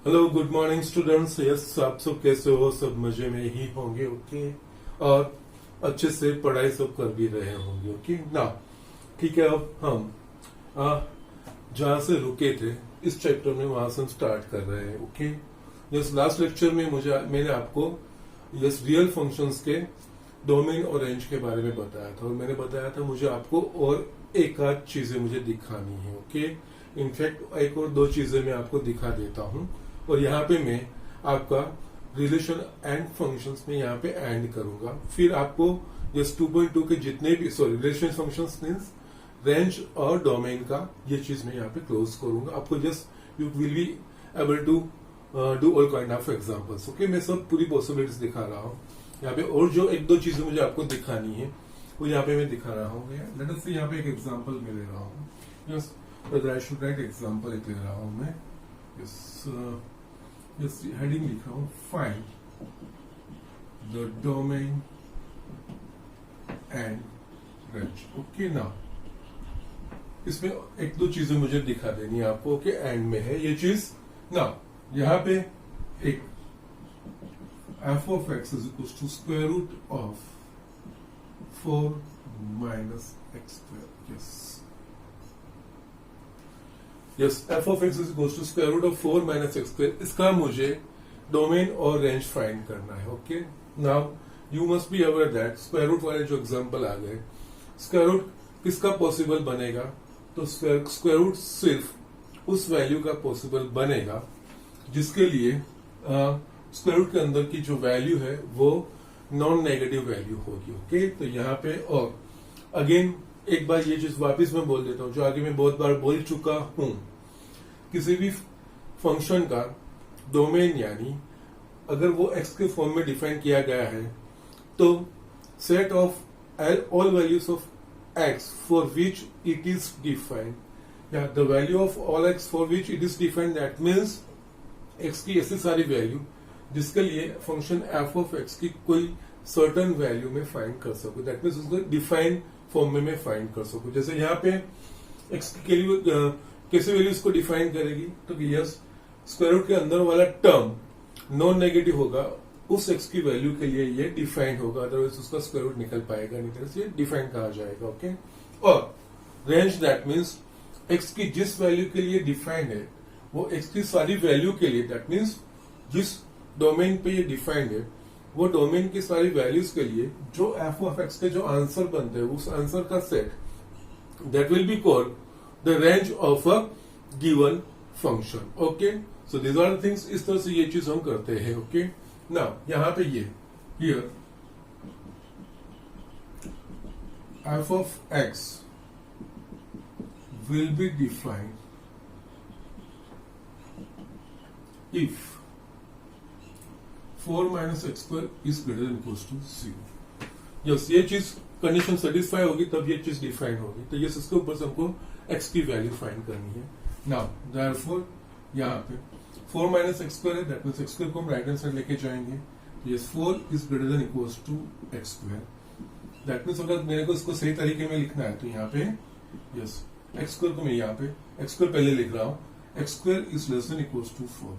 Hello good morning students. Yes, आप सब कैसे हो? सब मजे में ही होंगे। ओके, और अच्छे से पढ़ाई सब कर भी रहे होंगे। ओके ना, ठीक है। अब हम जहां से रुके थे इस चैप्टर में वहां से हम स्टार्ट कर रहे हैं। ओके, यस, लास्ट लेक्चर में मैंने आपको यस रियल फंक्शंस के डोमेन और रेंज के बारे में बताया था, और मैंने बताया था मुझे आपको और एक आध चीजें मुझे दिखानी है। ओके, इनफैक्ट एक और दो चीजें मैं आपको दिखा देता हूं, और यहाँ पे मैं आपका रिलेशन एंड फंक्शंस में यहाँ पे एंड करूंगा। फिर आपको जस्ट 2.2 के जितने भी रिलेशन फंक्शंस मीन्स रेंज और डोमेन का ये चीज मैं यहाँ पे क्लोज करूंगा। आपको just you will be able to do all kind of examples. Okay, मैं सब पूरी पॉसिबिलिटीज दिखा रहा हूँ यहाँ पे, और जो एक दो चीजें मुझे आपको दिखानी है वो यहाँ पे मैं दिखा रहा हूँ। लेट अस सी, यहाँ पे एक एग्जांपल मैं ले रहा हूँ। Yes, I should write example एक ले रहा हूँ मैं। यस, हेडिंग लिख रहा हूं, find the domain and range. Okay ना, इसमें एक दो चीजें मुझे दिखा देनी है आपको। ओके, एंड में है ये चीज ना। यहाँ पे एक f of x is equal to square root of 4 minus x square. Yes, f of x is equal to square root of 4 minus x square. इसका मुझे डोमेन और रेंज फाइंड करना है। Okay, now you must be aware that square root वाले जो example आ गए, square root किसका possible बनेगा? तो स्क्वायर रूट सिर्फ उस वैल्यू का पॉसिबल बनेगा जिसके लिए स्क्वायर रूट के अंदर की जो वैल्यू है वो नॉन नेगेटिव वैल्यू होगी। ओके, तो यहाँ पे और अगेन एक बार ये चीज वापस मैं बोल देता हूँ जो आगे मैं बहुत बार बोल चुका हूं। किसी भी फंक्शन का डोमेन यानी अगर वो एक्स के फॉर्म में डिफाइन किया गया है तो set of all values of X for which it is defined या the value of all X for which it is defined, that means x की ऐसी सारी वैल्यू जिसके लिए फंक्शन एफ ऑफ एक्स की कोई सर्टन वैल्यू में find कर सको, दैट मीन्स उसको डिफाइन फॉर्म में मैं फाइंड कर सकूं। जैसे यहाँ पे एक्स के लिए कैसे वैल्यू इसको डिफाइन करेगी? तो यस, स्क्वायर रूट के अंदर वाला टर्म नॉन नेगेटिव होगा, उस एक्स की वैल्यू के लिए ये डिफाइन होगा, अदरवाइज उसका स्क्वायर रूट निकल पाएगा नहीं, तरह से डिफाइन कहा जाएगा। ओके, और रेंज दैट मीन्स एक्स की जिस वैल्यू के लिए डिफाइंड है वो एक्स की सारी वैल्यू के लिए, दैट मीन्स जिस डोमेन पे ये डिफाइंड है वो डोमेन की सारी वैल्यूज के लिए जो एफ ऑफ एक्स के जो आंसर बनते हैं उस आंसर का set, that will be called the range of a given function. Okay, so these are the things. इस तरह से ये चीज हम करते हैं। ओके, ना यहां पे ये here f of x will be defined if 4 minus x square is greater than equals to 0। Yes, ये चीज कंडीशन सेटिस्फाई होगी तब ये चीज डिफाइन होगी। तो यस, इसके ऊपर से हमको एक्स की वैल्यू फाइंड करनी है। नाउ देयरफॉर यहाँ पे 4 माइनस एक्स स्क्वायर है, दैट मीन्स एक्स स्क्वायर को हम राइट हैंड साइड लेके जाएंगे। Yes, 4 is greater than equals to x square, that means अगर मेरे को इसको सही तरीके में लिखना है तो यहाँ पे यस एक्स स्क्वायर को मैं यहाँ पे एक्स स्क्वायर पहले लिख रहा हूँ, x square is less than equals to 4।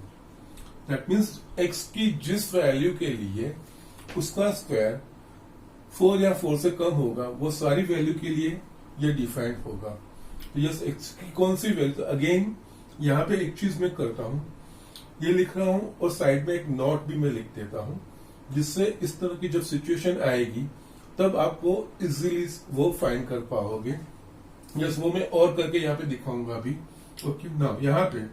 That means x की जिस वैल्यू के लिए उसका स्क्वायर 4 या 4 से कम होगा वो सारी वैल्यू के लिए ये डिफाइंड होगा। तो यस, एक्स की कौन सी वैल्यू? तो अगेन यहाँ पे एक चीज मैं करता हूँ, ये लिख रहा हूँ और साइड में एक नोट भी मैं लिख देता हूँ, जिससे इस तरह की जब सिचुएशन आएगी तब आपको इजीली वो फाइंड कर पाओगे। यस, वो मैं और करके यहाँ पे दिखाऊंगा अभी। ओके, नाउ यहाँ पे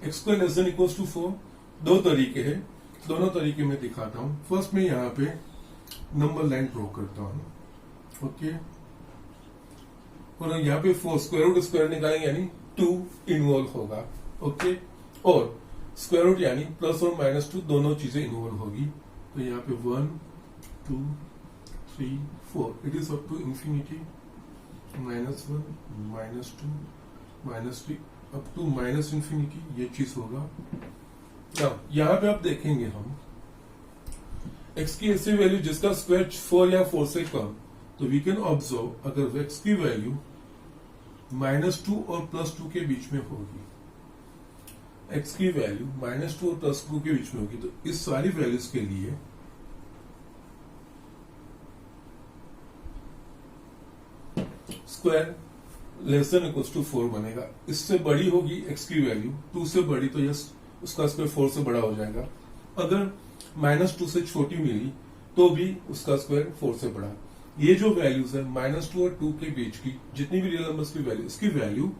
x square less than equals to 4 दो तरीके हैं, दोनों तरीके में दिखाता हूं। फर्स्ट में यहाँ पे नंबर लाइन ड्रॉ करता हूं। ओके, और यहाँ पे 4 स्क्वायर रूट स्क्वायर निकालेंगे यानी 2 इन्वॉल्व होगा। ओके, और स्क्वायर रूट यानी प्लस और माइनस 2 दोनों चीजें इन्वॉल्व होगी। तो यहाँ पे 1 2 3 4 it is up to infinity, -1 -2 -3 up to minus infinity, ये चीज होगा। यहां पे आप देखेंगे हम एक्स की ऐसी वैल्यू जिसका स्क्वायर 4 या 4 से कम, तो वी कैन ऑब्जर्व अगर एक्स की वैल्यू -2 और +2 के बीच में होगी एक्स की वैल्यू -2 और +2 के बीच में होगी, तो इस सारी वैल्यूज के लिए square less than equal to 4 बनेगा। इससे बड़ी होगी एक्स की वैल्यू 2 से बड़ी, तो यस उसका स्क्वायर 4 से बड़ा हो जाएगा। अगर -2 से छोटी मिली तो भी उसका स्क्वायर 4 से बड़ा। ये जो वैल्यूज है -2 और 2 के बीच की जितनी भी रियल नंबर्स की वैल्यू, इसकी वैल्यू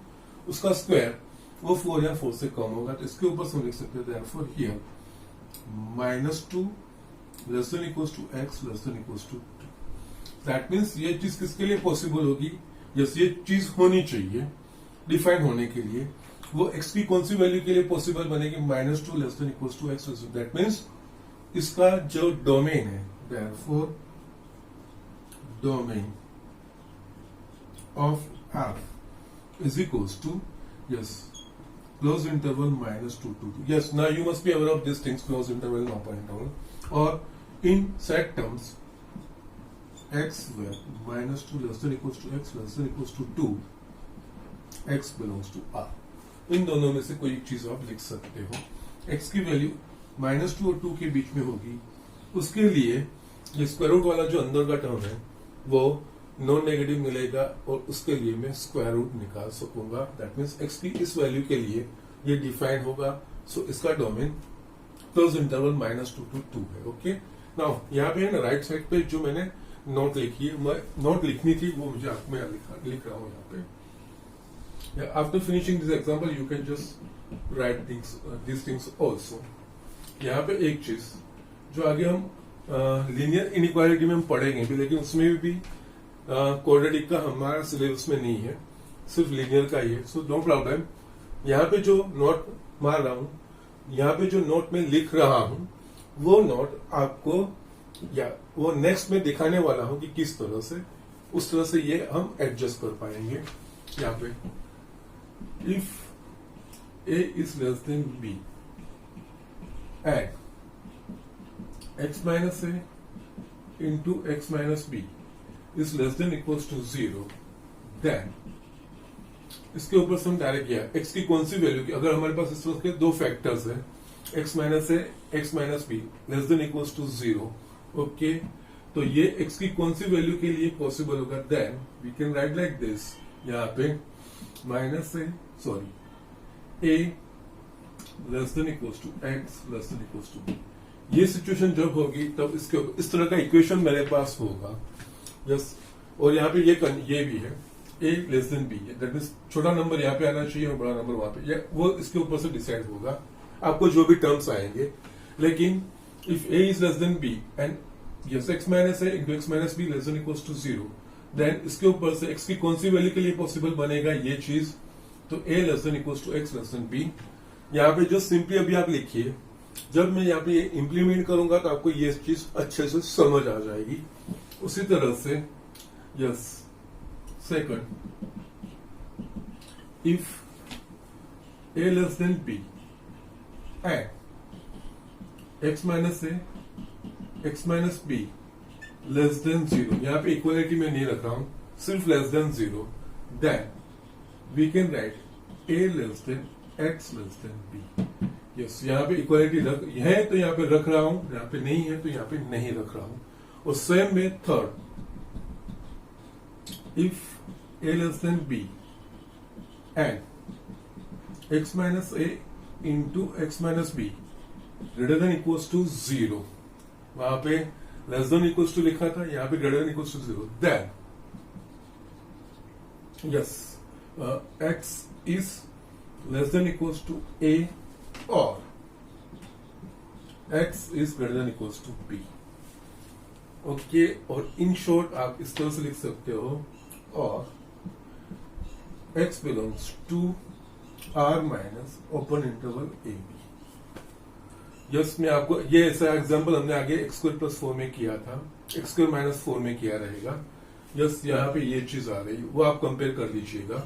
उसका स्क्वायर वो 4 या 4 से कम होगा। तो इसके ऊपर से हम लिख सकते हैं therefore here -2 less than equal to x less than equal to 2। That means ये चीज किसके लिए पॉसिबल होगी, यस ये चीज होनी चाहिए डिफाइन होने के लिए। वो x की कौन सी वैल्यू के लिए पॉसिबल बनेगी, -2 less than equal to x। That means इसका जो डोमेन है, therefore domain of f is equals to yes close interval -2 to 2. Yes, now you must be aware of these things, close interval and open interval. Or in set terms, x where -2 less than equals to x less than equals to 2, x belongs to R. इन दोनों में से कोई एक चीज आप लिख सकते हो। x की वैल्यू -2 और 2 के बीच में होगी, उसके लिए ये स्क्वायर रूट वाला जो अंदर का टर्म है वो नॉन नेगेटिव मिलेगा और उसके लिए मैं स्क्वायर रूट निकाल सकूंगा। दैट मीन्स x की इस वैल्यू के लिए ये डिफाइन होगा। सो इसका डोमेन क्लोज इंटरवल -2 to 2 है। ओके, नाउ यहाँ पे है ना राइट साइड पे जो मैंने नोट लिखी है, मैं नोट लिखनी थी वो मुझे मैं लिख रहा हूँ यहाँ पे। After finishing this example you can just right this things also. यहाँ पे एक चीज जो आगे हम लीनियर इनइक्वालिटी में हम पढ़ेंगे भी, लेकिन उसमें भी क्वाड्रेटिक का हमारा सिलेबस में नहीं है, सिर्फ लीनियर का ही है। So no problem. यहाँ पे जो नोट मार रहा हूँ, यहाँ पे जो नोट में लिख रहा हूँ वो नोट आपको या वो नेक्स्ट में दिखाने वाला हूँ कि किस तरह से, उस तरह से ये हम एडजस्ट कर पाएंगे। यहाँ पे if a is less than b and x minus a into x minus b is less than equals to 0, then इसके ऊपर से हम डायरेक्ट किया x की कौन सी वैल्यू की, अगर हमारे पास इस तरह के दो फैक्टर्स हैं x minus a x minus b less than equals to 0, okay, तो ये x की कौन सी वैल्यू के लिए पॉसिबल होगा, then we can write like this. यहाँ पे a less than equals to x less than equals to b। ये सिचुएशन जब होगी तब इसके इस तरह का इक्वेशन मेरे पास होगा। यस, और यहाँ पे ये भी है a less than b, that means छोटा नंबर यहाँ पे आना चाहिए और बड़ा नंबर वहां पे, वो इसके ऊपर से डिसाइड होगा आपको जो भी टर्म्स आएंगे। लेकिन if a is less than b and yes x minus a into x minus b less than equals to 0, then इसके ऊपर से x की कौन सी वैल्यू के लिए पॉसिबल बनेगा ये चीज, तो a less than equals to x less than b। यहाँ पे जो सिंपली अभी आप लिखिए, जब मैं यहाँ पे ये इंप्लीमेंट करूंगा तो आपको ये चीज अच्छे से समझ आ जाएगी। उसी तरह से yes second, if a less than b and x minus a x minus b less than 0, यहाँ पे इक्वलिटी में नहीं रख रहा हूं, सिर्फ less than 0, then we can write a less than x less than b। Yes, यहाँ पे इक्वालिटी है तो यहाँ पे रख रहा हूं, यहाँ पे नहीं है तो यहाँ पे नहीं रख रहा हूं। और सेम में third, if a less than b and x minus a into x minus b greater than equals to 0, वहां पे लेस देन इक्वल्स टू लिखा था, यहाँ पे greater than equals to 0, then yes x is less than equals to a और x is greater than equals to b। Okay, और in short आप इस तरह से लिख सकते हो, और x belongs to r minus open interval a b। Yes, मैं आपको ये ऐसा एग्जांपल हमने आगे x स्क्वायर प्लस 4 में किया था, x स्क्वायर माइनस 4 में किया रहेगा। यस, यहाँ पे ये चीज आ रही है, वो आप कंपेयर कर लीजिएगा।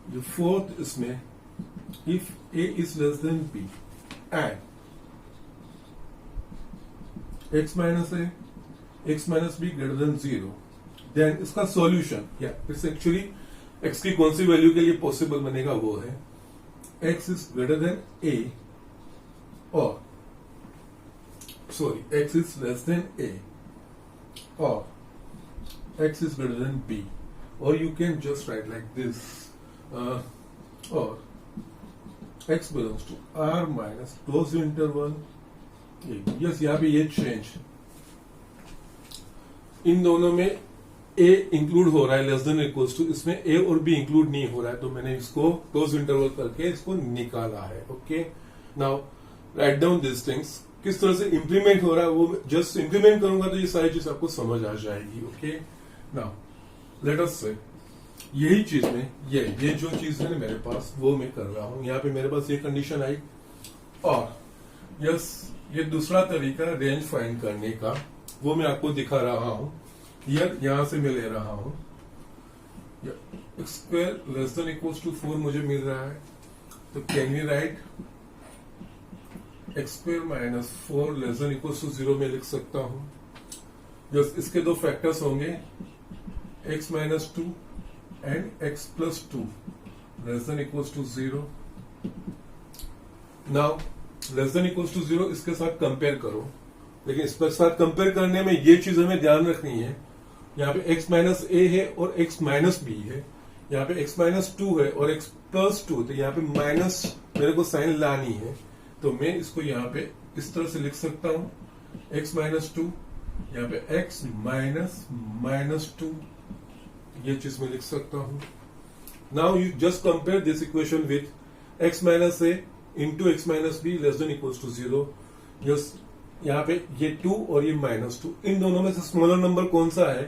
जो फोर्थ इसमें, if a is less than b and x minus a x minus b greater than 0, then इसका सॉल्यूशन या इट्स एक्चुअली x की कौन सी वैल्यू के लिए पॉसिबल बनेगा वो है x is greater than a or x is less than a or x is greater than b, or you can just write like this, or x belongs to r minus close interval a. Yes, यहाँ पे ये change in दोनों में a include हो रहा है less than equals to, इसमें a और b इंक्लूड नहीं हो रहा है, तो मैंने इसको क्लोज इंटरवल करके इसको निकाला है. Okay, now right down this things. किस तरह से इंप्लीमेंट हो रहा है वो जस्ट इंप्लीमेंट करूंगा तो ये सारी चीज आपको समझ आ जाएगी. ओके, नाउ लेट अस से यही चीज में ये जो चीज है ना मेरे पास वो मैं कर रहा हूं. यहाँ पे मेरे पास ये कंडीशन आई, और यस ये दूसरा तरीका रेंज फाइंड करने का वो मैं आपको दिखा रहा हूं. यहां से मैं ले रहा हूं x square less than equals to 4 मुझे मिल रहा है, तो can we write x square minus 4 less than equals to 0 में लिख सकता हूं. जस्ट इसके दो फैक्टर्स होंगे x minus 2 and x plus 2 less than equals to 0. Now less than equals to 0 इसके साथ कंपेयर करो, लेकिन इसके साथ कंपेयर करने में ये चीज हमें ध्यान रखनी है. यहाँ पे x माइनस a है और x माइनस b है, यहाँ पे x माइनस 2 है और x प्लस 2, तो यहाँ पे माइनस मेरे को साइन लानी है, तो मैं इसको यहाँ पे इस तरह से लिख सकता हूं x माइनस 2, यहाँ पे x माइनस 2, ये चीज मैं लिख सकता हूं. Now you just compare this equation with x minus a into x minus b less than equals to 0. Just यहाँ पे ये 2 और ये माइनस 2, इन दोनों में से स्मॉलर नंबर कौन सा है,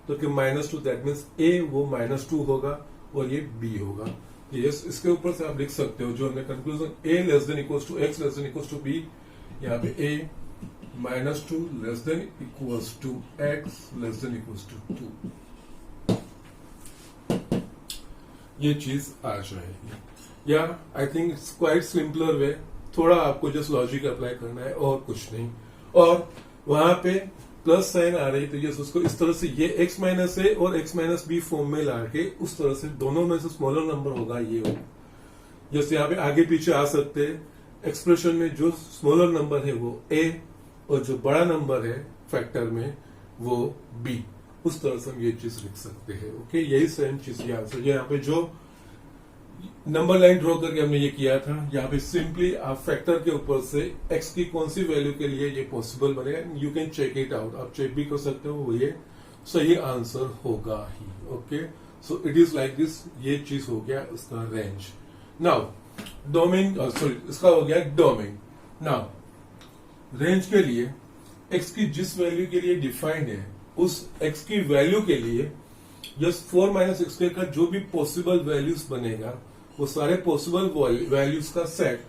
तो कि माइनस 2, दैट मीन्स a वो माइनस 2 होगा और ये b होगा. यस, इसके ऊपर से आप लिख सकते हो जो हमने conclusion a less than equals to x less than equals to b, यहाँ पे a minus 2 less than equals to x less than equals to 2, ये चीज आ जाएगी. या I think it's quite simpler way, थोड़ा आपको जस्ट लॉजिक अप्लाई करना है और कुछ नहीं. और वहां पे प्लस साइन आ रही, तो ये उसको इस तरह से ये x माइनस ए और x माइनस बी फॉर्म में ला के उस तरह से दोनों में से स्मॉलर नंबर होगा ये हो. जैसे यहाँ पे आगे पीछे आ सकते हैं. एक्सप्रेशन में जो स्मॉलर नंबर है वो a और जो बड़ा नंबर है फैक्टर में वो b, उस तरह से हम ये चीज लिख सकते हैं. ओके, यही सेम चीज यहाँ से यहाँ पे जो नंबर लाइन ड्रॉ करके हमने ये किया था, यहाँ पे सिंपली आप फैक्टर के ऊपर से x की कौन सी वैल्यू के लिए ये पॉसिबल बनेगा, you can check it out. आप चेक भी कर सकते हो, ये सही आंसर होगा ही. Okay, so it is like this. ये चीज हो गया उसका रेंज. नाउ डोमेन, सॉरी इसका हो गया डोमेन. नाउ रेंज के लिए x की जिस वैल्यू के लिए डिफाइंड है उस x की वैल्यू के लिए जस्ट 4 माइनस एक्स स्क्वायर का जो भी पॉसिबल वैल्यूज बनेगा वो सारे पॉसिबल वैल्यूज का set,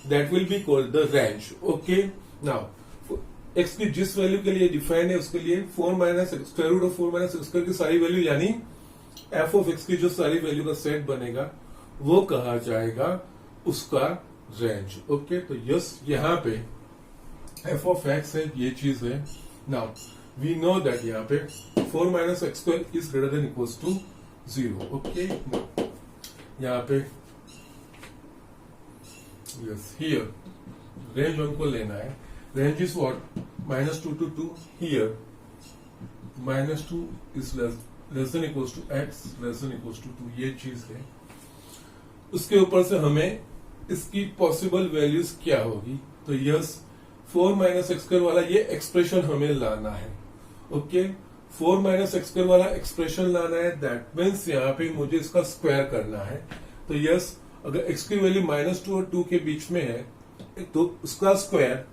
that will be called the range. Okay, now x की जिस वैल्यू के लिए डिफाइंड है उसके लिए 4 minus square root of 4 minus x square की सारी वैल्यू यानी एफ ऑफ एक्स की जो सारी वैल्यू का सेट बनेगा वो कहा जाएगा उसका रेंज. ओके, तो यस यहाँ पे एफ ऑफ एक्स है, ये चीज है. नाउ वी नो दैट यहाँ पे 4 minus x square is greater than equals to 0. Okay, यहाँ पे यस हियर रेंज हमको लेना है. Range is what, minus 2 to 2. Here minus 2 is less than equals to x less than equals to 2, ये चीज है. उसके ऊपर से हमें इसकी पॉसिबल वैल्यूज क्या होगी, तो यस 4 माइनस एक्स स्क्वायर वाला ये एक्सप्रेशन हमें लाना है. ओके, 4 माइनस एक्स स्क्वायर वाला एक्सप्रेशन लाना है, दैट मीन्स यहाँ पे मुझे इसका स्क्वायर करना है. तो यस, अगर एक्स की वैल्यू माइनस 2 और 2 के बीच में है तो उसका स्क्वायर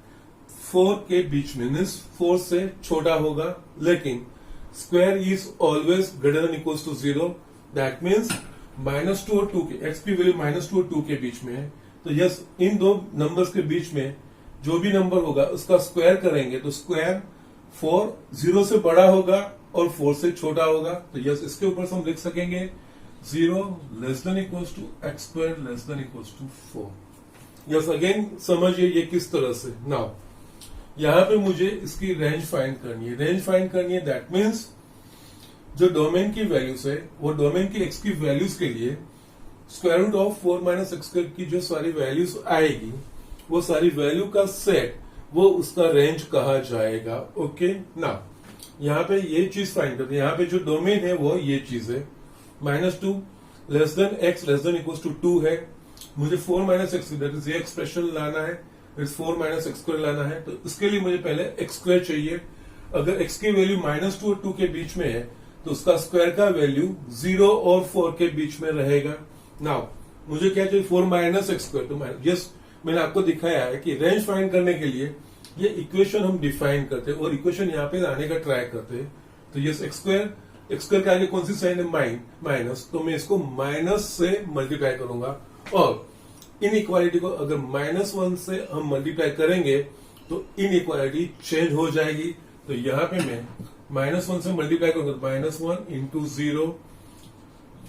4 के बीच में मीन्स 4 से छोटा होगा, लेकिन square is always greater than equals to 0. That means minus 2 और 2 के, एक्स की वैल्यू माइनस 2 और 2 के बीच में है, तो यस इन दो नंबर्स के बीच में जो भी नंबर होगा उसका स्क्वायर करेंगे तो स्क्वायर 4 0 से बड़ा होगा और 4 से छोटा होगा. तो यस, इसके ऊपर से हम लिख सकेंगे 0 less than equals to x square less than equals to 4. Yes, again समझिए ये किस तरह से. नाउ यहाँ पे मुझे इसकी रेंज फाइंड करनी है. रेंज फाइंड करनी है, दैट मीन्स जो डोमेन की वैल्यूज है वो डोमेन की एक्स की वैल्यूज के लिए square root of 4 minus x square की जो सारी वैल्यूज आएगी वो सारी वैल्यू का सेट, वो उसका रेंज कहा जाएगा। ओके ना, यहाँ पे ये चीज फाइंड करते हैं। यहाँ पे जो डोमेन है वो ये चीज है, -2 less than x less than equal to 2 है। मुझे 4 माइनस एक्स ये एक्सप्रेशन लाना है, 4 माइनस एक्स स्क्वायर लाना है। तो इसके लिए मुझे पहले एक्स स्क्वायर चाहिए। अगर एक्स की वैल्यू -2 और 2 के बीच में है तो उसका स्क्वायर का वैल्यू 0 और 4 के बीच में रहेगा। नाउ मुझे क्या चाहिए, 4 माइनस एक्स स्क्वायर। तो यस, मैंने आपको दिखाया है कि रेंज फाइंड करने के लिए ये इक्वेशन हम डिफाइन करते हैं और इक्वेशन यहाँ पे लाने का ट्राई करते हैं। तो यस, एक्स स्क्वायर के आगे कौन सी साइन है, माइनस, तो मैं इसको माइनस से मल्टीप्लाई करूंगा। और इनइक्वालिटी को अगर -1 से हम मल्टीप्लाई करेंगे तो इनइक्वालिटी चेंज हो जाएगी। तो यहाँ पे मैं -1 से मल्टीप्लाई करूंगा, -1 इंटू 0,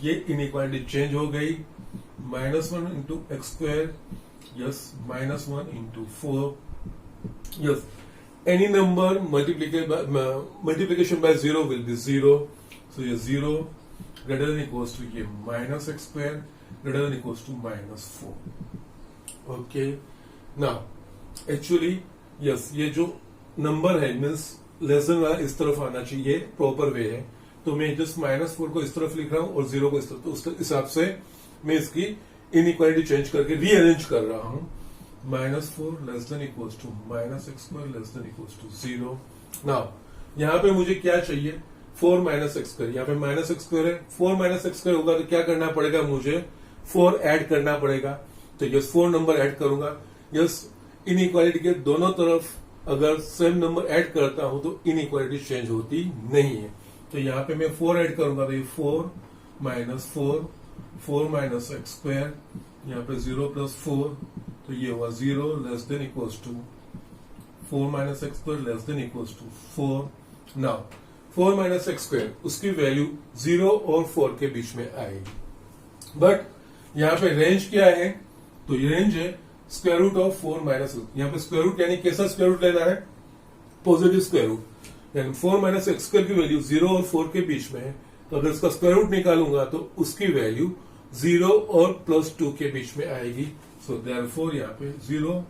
ये इनइक्वालिटी चेंज हो गई। -1 into x square, yes, -1 into 4, yes, any number multiplication by 0 will be 0। So ये 0 ग्रेटर देन इक्वल्स टू ये minus x square greater than equals to -4। Okay, now actually yes, ये जो number है means less than वाला इस तरफ आना चाहिए, प्रॉपर वे है। तो मैं जस्ट -4 को इस तरफ लिख रहा हूं और 0 को इस तरफ, तो उस हिसाब से मैं इसकी इनइक्वालिटी चेंज करके रीअरेंज कर रहा हूं। -4 less than equals to -x square less than equals to 0। Now यहाँ पे मुझे क्या चाहिए, 4 माइनस एक्स स्क्वायर। यहाँ पे -x स्क्वायर है, 4 माइनस एक्स स्क्वायर होगा तो क्या करना पड़ेगा, मुझे 4 ऐड करना पड़ेगा। तो यस, 4 नंबर ऐड करूंगा। यस, इनइक्वालिटी के दोनों तरफ अगर सेम नंबर ऐड करता हूं तो इनइक्वालिटी चेंज होती नहीं है। तो यहाँ पे मैं 4 ऐड करूंगा तो ये 4 माइनस एक्स स्क्वायर, यहाँ पे 0 प्लस 4, तो ये हुआ 0 less than equals to 4 minus x square less than equals to 4। Now 4 minus x square उसकी वैल्यू 0 और 4 के बीच में आएगी। बट यहाँ पे रेंज क्या है, तो ये रेंज है स्क्वायर रूट ऑफ 4 माइनस, यहाँ पे स्क्वायर रूट यानी कैसा स्क्वायर रूट लेना है, पॉजिटिव स्क्वायर रूट। यानी 4 माइनस एक्स स्क्वायर की वैल्यू 0 और 4 के बीच में है, तो अगर इसका स्क्वायर रूट निकालूंगा तो उसकी वैल्यू 0 और +2 के बीच में आएगी। सो देयरफॉर यहाँ पे 0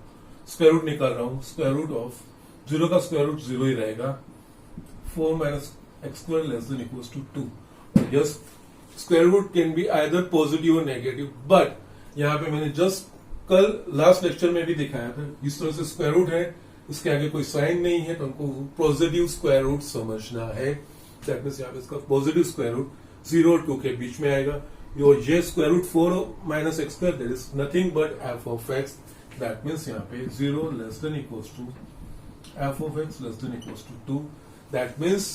स्क्वायर रूट निकाल रहा हूं, स्क्वायर रूट ऑफ 0 का स्क्वायर रूट 0 ही रहेगा। 4 minus x square less than equals to 2। Yes, square root can be either positive और नेगेटिव, बट यहाँ पे मैंने जस्ट कल लास्ट लेक्चर में भी दिखाया था, इस तरह से स्क्वायर रूट है, इसके आगे कोई साइन नहीं है, तो हमको पॉजिटिव स्क्वायर रूट समझना है। दैट मींस यहाँ पे इसका पॉजिटिव स्क्वायर रूट 0 और 2 के बीच में आएगा। ये square root 4 minus x square, that is nothing but f of x. That means यहाँ पे 0 less than equals to f of x less than equals to 2। That means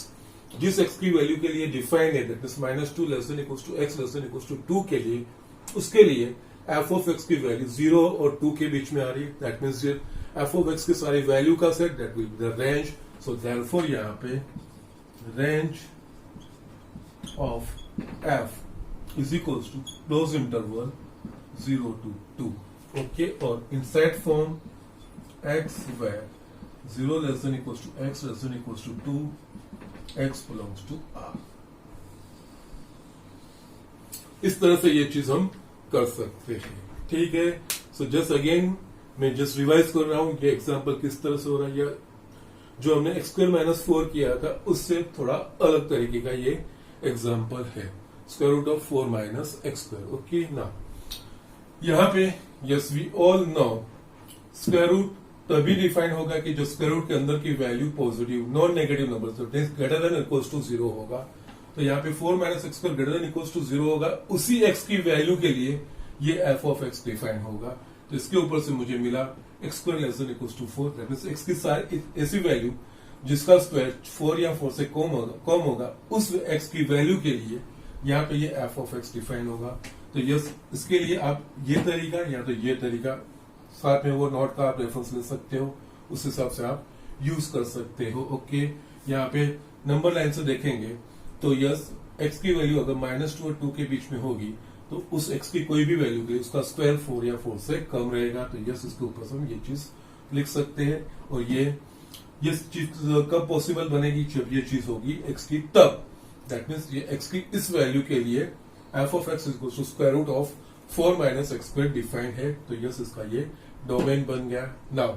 जिस एक्स की वैल्यू के लिए डिफाइन है, that means -2 less than equals to x less than equals to 2 के लिए, उसके लिए एफ ऑफ एक्स की वैल्यू 0 और 2 के बीच में आ रही है। That means F of x की सारी वैल्यू का set, that will be the range. So therefore यहाँ पे range of F is equals to close interval 0 to 2। Okay, और inside form X where 0 less than equals to x less than equals to 2, X belongs to R. इस तरह से ये चीज हम कर सकते हैं। ठीक है, सो जस्ट अगेन मैं जस्ट रिवाइज कर रहा हूं ये एग्जांपल किस तरह से हो रहा है, या जो हमने एक्स स्क्वायर -4 किया था उससे थोड़ा अलग तरीके का ये एग्जांपल है, square root of 4 minus x square. Okay, ना यहाँ पे yes we all know square root तभी डिफाइन होगा कि जो स्क्वायर रूट के अंदर की value positive non negative number greater than equals to 0 होगा। तो यहाँ पे 4 minus x square greater than equals to 0 होगा, उसी एक्स की वैल्यू के लिए ये एफ ऑफ एक्स डिफाइन होगा। तो इसके ऊपर से मुझे मिला x square less than equals to 4, that means x की सारी ऐसी वैल्यू जिसका स्क्वायर 4 या 4 से कम होगा उस एक्स की वैल्यू के लिए यहाँ पे ये एफ ऑफ एक्स डिफाइन होगा। तो यस, इसके लिए आप ये तरीका या तो ये तरीका, साथ में वो नोट का आप रेफरेंस ले सकते हो, उस हिसाब से आप यूज कर सकते हो। ओके, यहाँ पे नंबर लाइन से देखेंगे तो यस, एक्स की वैल्यू अगर -2 और 2 के बीच में होगी तो उस एक्स की कोई भी वैल्यू के उसका स्क्वायर 4 या 4 से कम रहेगा। तो यस, इसके ऊपर से हम ये चीज लिख सकते हैं। और ये चीज कब पॉसिबल बनेगी, जब ये चीज होगी एक्स की तब, दैट मीन्स ये एक्स की इस वैल्यू के लिए F of x is to square root of 4 minus x square defined है, तो यस इसका ये डोमेन बन गया। नाउ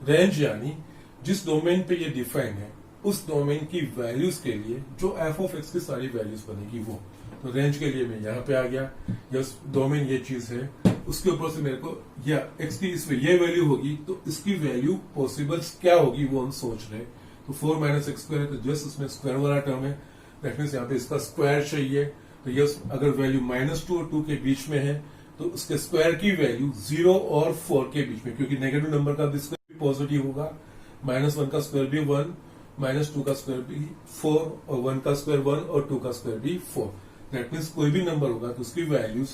रेंज यानी जिस डोमेन पे ये डिफाइंड है उस डोमेन की वैल्यूज के लिए जो एफ ऑफ एक्स की सारी वैल्यूज बनेगी वो, तो रेंज के लिए मैं यहाँ पे आ गया। यस डोमेन ये चीज है, उसके ऊपर से मेरे को या एक्स की इसमें ये वैल्यू होगी तो इसकी वैल्यू पॉसिबल क्या होगी वो हम सोच रहे हैं। तो 4 माइनस एक्स स्क्वायर है तो जस्ट उसमें स्क्वायर वाला टर्म है, दैट मीन्स यहाँ पे इसका स्क्वायर चाहिए। तो यस अगर वैल्यू -2 और 2 के बीच में है तो उसके स्क्वायर की वैल्यू 0 और 4 के बीच में, क्योंकि नेगेटिव नंबर का भी स्क्वायर पॉजिटिव होगा, -1 का स्क्वायर भी 1, -2 का स्क्वायर भी 4 और 1 का स्क्वायर 1 और 2 का स्क्वायर भी 4। दैट मीन्स कोई भी नंबर होगा तो उसकी वैल्यूज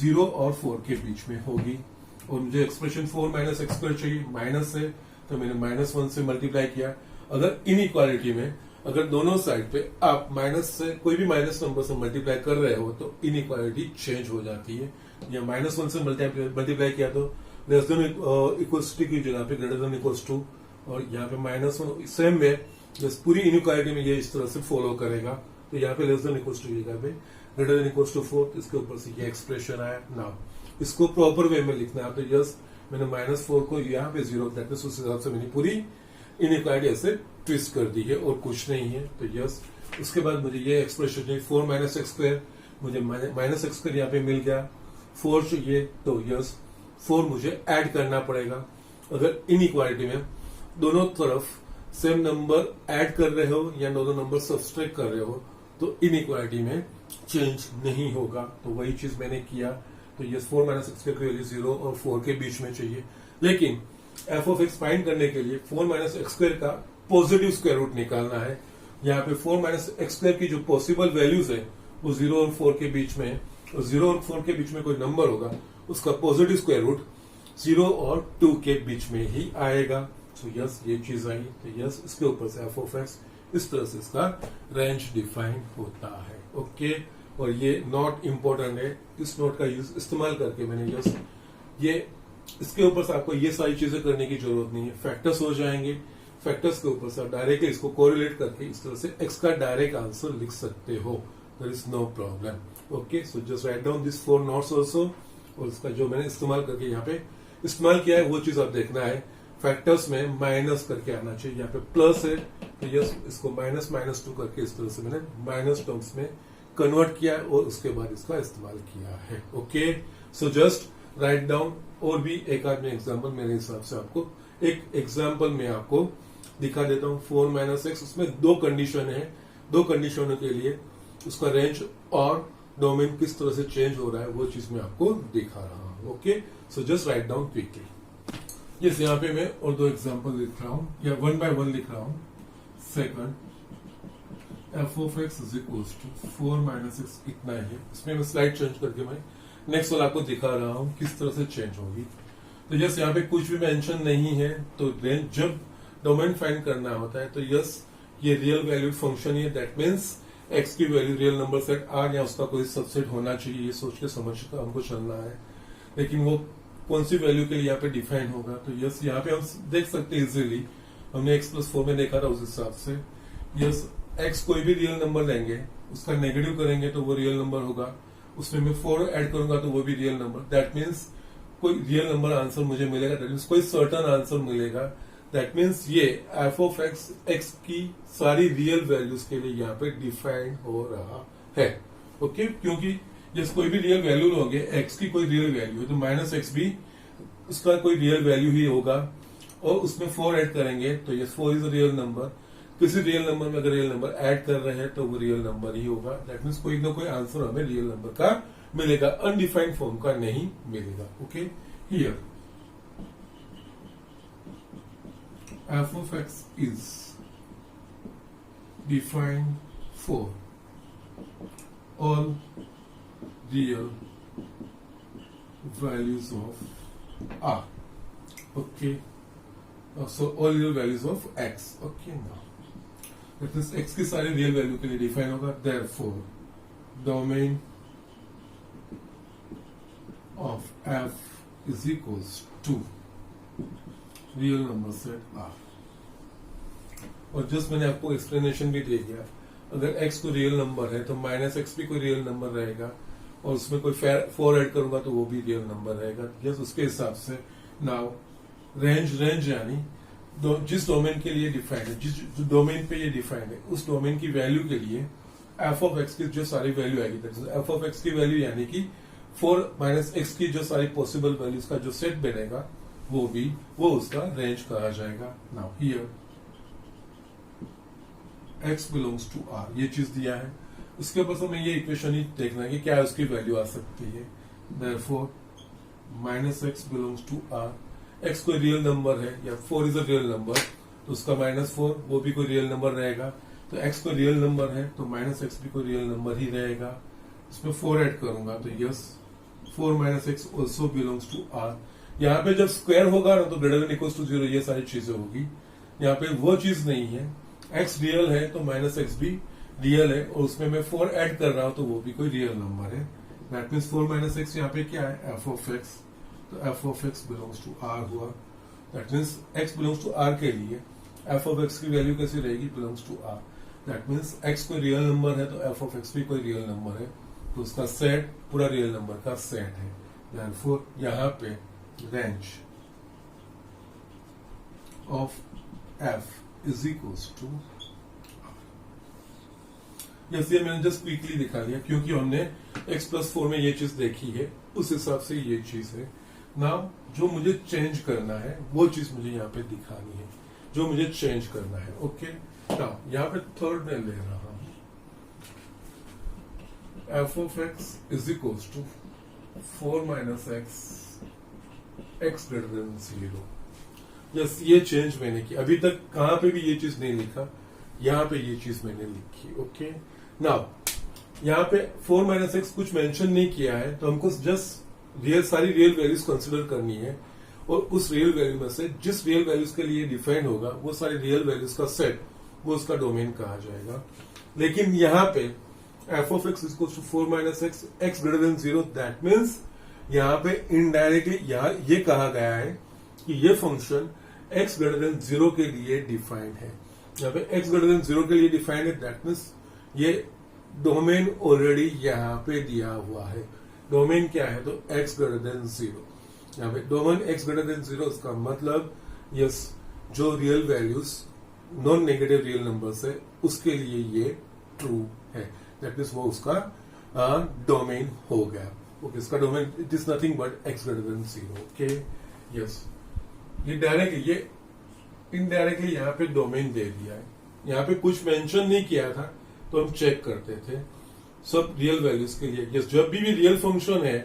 0 और 4 के बीच में होगी। और मुझे एक्सप्रेशन 4 माइनस एक्स स्क्वायर चाहिए, माइनस से तो मैंने -1 से मल्टीप्लाई किया। अगर इनइक्वालिटी में अगर दोनों साइड पे आप माइनस से कोई भी माइनस नंबर से मल्टीप्लाई कर रहे हो तो इनइक्वालिटी चेंज हो जाती है। या -1 से मल्टीप्लाई किया तो लेस देन इक्वल्स टू की जगह पे ग्रेटर देन इक्वल्स टू, और यहाँ पे -1 सेम वे जैसे पूरी इनइक्वालिटी में ये इस तरह से फॉलो करेगा। तो यहाँ पे लेस देन इक्वल्स टू की जगह पे ग्रेटर देन इक्वल्स टू 4, इसके ऊपर से ये एक्सप्रेशन आया। नाउ इसको प्रॉपर वे में लिखना है तो यस मैंने -4 को यहाँ पे 0 दैट मींस उस हिसाब से मैंने पूरी इनइक्वालिटी ऐसे ट्विस्ट कर दी है और कुछ नहीं है। तो यस उसके बाद मुझे ये एक्सप्रेशन चाहिए 4 माइनस एक्स स्क्वायर, मुझे माइनस एक्स स्क्वायर यहाँ पे मिल गया, 4 चाहिए तो यस 4 मुझे ऐड करना पड़ेगा। अगर इनइक्वालिटी में दोनों तरफ सेम नंबर ऐड कर रहे हो या दोनों नंबर सब्सट्रैक्ट कर रहे हो तो इनइक्वालिटी में चेंज नहीं होगा। तो वही चीज मैंने किया। तो यस 4 माइनस एक्स स्क्वायर की वैल्यू 0 और 4 के बीच में चाहिए, लेकिन एफ ऑफ एक्स फाइंड करने के लिए 4 माइनस एक्स स्क्वायर का पॉजिटिव स्क्वायर रूट निकालना है। यहाँ पे 4 माइनस एक्स स्क्वायर की जो पॉसिबल वैल्यूज है वो 0 और 4 के बीच में है, और 0 और 4 के बीच में कोई नंबर होगा उसका पॉजिटिव स्क्वायर रूट 0 और 2 के बीच में ही आएगा। तो यस ये चीज आई। तो यस इसके ऊपर से एफ ऑफ एक्स इस तरह से इसका रेंज डिफाइन होता है। ओके, और ये नॉट इम्पोर्टेंट है, इस नोट का यूज इस्तेमाल करके मैंने यस ये इसके ऊपर से आपको ये सारी चीजें करने की जरूरत नहीं है, फैक्टर्स हो जाएंगे। फैक्टर्स के ऊपर से आप डायरेक्टली इसको कोरिलेट करके इस तरह से एक्स का डायरेक्ट आंसर लिख सकते हो, there is no problem. Okay, so just write down this 4 notes also, और इसका जो मैंने इस्तेमाल करके यहाँ पे इस्तेमाल किया है वो चीज आप देखना है। फैक्टर्स में माइनस करके आना चाहिए, यहाँ पे प्लस है तो यस इसको -2 करके इस तरह से मैंने माइनस टर्म्स में कन्वर्ट किया और उसके बाद इसका इस्तेमाल किया है। Okay, so just write down. और भी एक आध में एग्जाम्पल मेरे हिसाब से आपको एक एग्जाम्पल में आपको दिखा देता हूँ। 4 माइनस एक्स, उसमें 2 कंडीशन है, 2 कंडीशनों के लिए उसका रेंज और डोमेन किस तरह से चेंज हो रहा है वो चीज मैं आपको दिखा रहा हूँ। Okay, so just write down quickly. Yes यहाँ पे मैं और 2 एग्जाम्पल लिख रहा हूँ या 1 बाय 1 लिख रहा हूँ। Second f of x is equals to 4 minus x, इतना ही है। इसमें मैं स्लाइड चेंज करके मैं नेक्स्ट वाला आपको दिखा रहा हूं किस तरह से चेंज होगी। तो यस यहाँ पे कुछ भी मेंशन नहीं है, तो रेंज जब डोमेन फाइंड करना होता है तो यस ये रियल वैल्यूड फंक्शन है, दैट मीन्स एक्स की value real number set R या उसका कोई सबसेट होना चाहिए, ये सोच के समझ कर हमको चलना है। लेकिन वो कौन सी वैल्यू के लिए यहाँ पे डिफाइन होगा, तो यस यहाँ पे हम देख सकते हैं इजिली, हमने x + 4 में देखा था उस हिसाब से। यस एक्स कोई भी रियल नंबर लेंगे उसका नेगेटिव करेंगे तो वो रियल नंबर होगा, उसमें मैं 4 ऐड करूंगा तो वो भी रियल नंबर, दैट मीन्स कोई रियल नंबर आंसर मुझे मिलेगा, दैट मीन्स कोई सर्टन आंसर मिलेगा। दैट मीन्स ये एफ ऑफ एक्स एक्स की सारी रियल वैल्यूज के लिए यहाँ पे डिफाइन हो रहा है। ओके, क्योंकि जैसे कोई भी रियल वैल्यू लोगे, एक्स की कोई रियल वैल्यू है तो -x भी उसका कोई रियल वैल्यू ही होगा, और उसमें 4 ऐड करेंगे तो ये 4 इज अ रियल नंबर। किसी रियल नंबर में अगर रियल नंबर ऐड कर रहे हैं तो वो रियल नंबर ही होगा, दैट मीन्स कोई ना कोई आंसर हमें रियल नंबर का मिलेगा, अनडिफाइंड फॉर्म का नहीं मिलेगा। Okay, here f of x is defined for all real values of R. Okay, so all real values of x. Okay, now that is x की सारी रियल वैल्यू के लिए define होगा, therefore domain of f is equals to real number set r। और just मैंने आपको explanation भी दे दिया, अगर x कोई रियल नंबर है तो -x भी कोई रियल नंबर रहेगा, और उसमें कोई 4 ऐड करूंगा तो वो भी रियल नंबर रहेगा। यस, उसके हिसाब से नाउ रेंज यानी जिस डोमेन के लिए डिफाइंड है, जिस डोमेन पे ये डिफाइंड है, उस डोमेन की वैल्यू के लिए एफ ऑफ एक्स की जो सारी वैल्यू आएगी, एफ ऑफ एक्स की वैल्यू यानी कि 4 माइनस एक्स की जो सारी पॉसिबल वैल्यूज का जो सेट बनेगा वो उसका रेंज कहा जाएगा। Now here x belongs to r, ये चीज दिया है। उसके ऊपर से हमें ये इक्वेशन ही देखना है कि क्या उसकी वैल्यू आ सकती है। Therefore minus x belongs to r, x कोई रियल नंबर है या 4 इज अ रियल नंबर तो उसका -4 वो भी कोई रियल नंबर रहेगा। तो x कोई रियल नंबर है तो माइनस एक्स भी कोई रियल नंबर ही रहेगा। इसमें 4 ऐड करूंगा तो yes 4 minus x also belongs to r। यहाँ पे जब स्क्वायर होगा ना तो ग्रेटर देन इक्वल्स टू 0 ये सारी चीजें होगी। यहाँ पे वो चीज नहीं है, x रियल है तो माइनस एक्स भी रियल है और उसमें मैं 4 ऐड कर रहा हूं तो वो भी कोई रियल नंबर है। दैट मीन्स 4 माइनस एक्स यहाँ पे क्या है, एफ ऑफ एक्स। तो F of X belongs to R हुआ। That means X belongs to R के लिए एफ ऑफ एक्स की वैल्यू कैसी रहेगी, belongs to R. That means X कोई रियल नंबर है तो एफ ऑफ एक्स भी कोई रियल नंबर है तो उसका सेट पूरा रियल नंबर का सेट है। देयरफॉर यहाँ पे range of F is equals to, yes ये मैंने जस्ट क्विकली दिखा दिया क्योंकि हमने x+4 में ये चीज देखी है, उस हिसाब से ये चीज है। नाउ जो मुझे चेंज करना है वो चीज मुझे यहाँ पे दिखानी है, जो मुझे चेंज करना है। ओके, नाउ यहाँ पे थर्ड में ले रहा हूं f of x is equals to 4 minus x greater than 0। Yes ये चेंज मैंने की, अभी तक कहां पे भी ये चीज नहीं लिखा, यहाँ पे ये चीज मैंने लिखी। ओके, नाउ यहाँ पे 4 माइनस एक्स कुछ मेंशन नहीं किया है तो हमको जस्ट सारी रियल वैल्यूज कंसिडर करनी है और उस रियल वैल्यू में से जिस रियल वैल्यूज के लिए डिफाइंड होगा वो सारी रियल वैल्यूज का सेट वो उसका डोमेन कहा जाएगा। लेकिन यहाँ पे f of x is to 4 minus x greater than 0, that means यहाँ पे इनडायरेक्टली यहाँ ये कहा गया है कि ये फंक्शन x ग्रेटर देन 0 के लिए डिफाइंड है। यहाँ पे x ग्रेटर देन 0 के लिए डिफाइंड है, दैट मीन्स ये डोमेन ऑलरेडी यहाँ पे दिया हुआ है। डोमेन क्या है तो x ग्रेटर देन 0। यहाँ पे डोमेन x ग्रेटर देन 0 इसका मतलब यस जो real values non negative real numbers है उसके लिए ये ट्रू है। दैट मीन्स वो उसका डोमेन हो गया। ओके, इसका domain it is nothing but x greater than 0। Okay, yes ये डायरेक्टली ये इनडायरेक्टली यहाँ पे डोमेन दे दिया है, यहाँ पे कुछ मेंशन नहीं किया था तो हम चेक करते थे सब रियल वैल्यूज के लिए। यस जब भी रियल फंक्शन है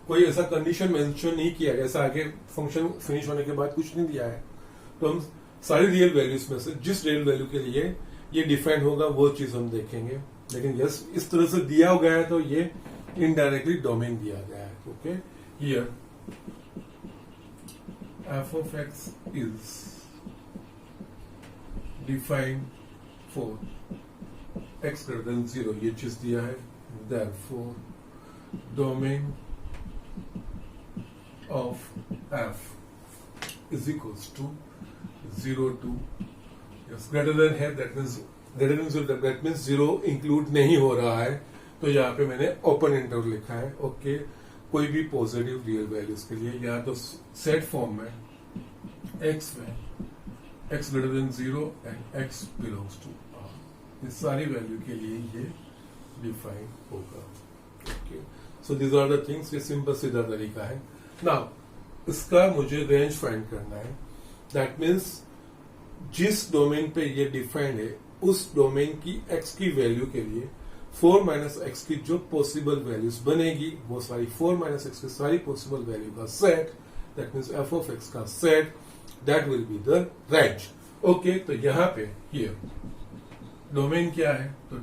कोई ऐसा कंडीशन मेंशन नहीं किया, ऐसा आगे फंक्शन फिनिश होने के बाद कुछ नहीं दिया है तो हम सारी रियल वैल्यूज में से जिस रियल वैल्यू के लिए ये डिफाइंड होगा वो चीज हम देखेंगे। लेकिन यस इस तरह से दिया गया है तो ये इनडायरेक्टली डोमेन दिया गया है। Okay, here f of x is defined for x greater than 0, ये चीज दिया है। therefore domain of f is equals to 0 to yes greater than है, that means greater than 0, that means 0 include नहीं हो रहा है तो यहाँ पे मैंने ओपन इंटरवल लिखा है। ओके, कोई भी पॉजिटिव रियल वैल्यूज के लिए या तो सेट फॉर्म में x में x greater than 0 and x belongs to r, इस सारी वैल्यू के लिए ये डिफाइन होगा। Okay, so this are the things, ये सिंपल सीधा तरीका है। नाउ इसका मुझे रेंज फाइंड करना है। दैट मीन्स जिस डोमेन पे ये डिफाइंड है उस डोमेन की x की वैल्यू के लिए 4 माइनस एक्स की जो पॉसिबल वैल्यूज बनेगी वो सारी 4 माइनस एक्स की सारी पॉसिबल वैल्यू का set, that means F of X का set, that will be the range. Okay, तो यहाँ पे हियर डोमेन क्या है तो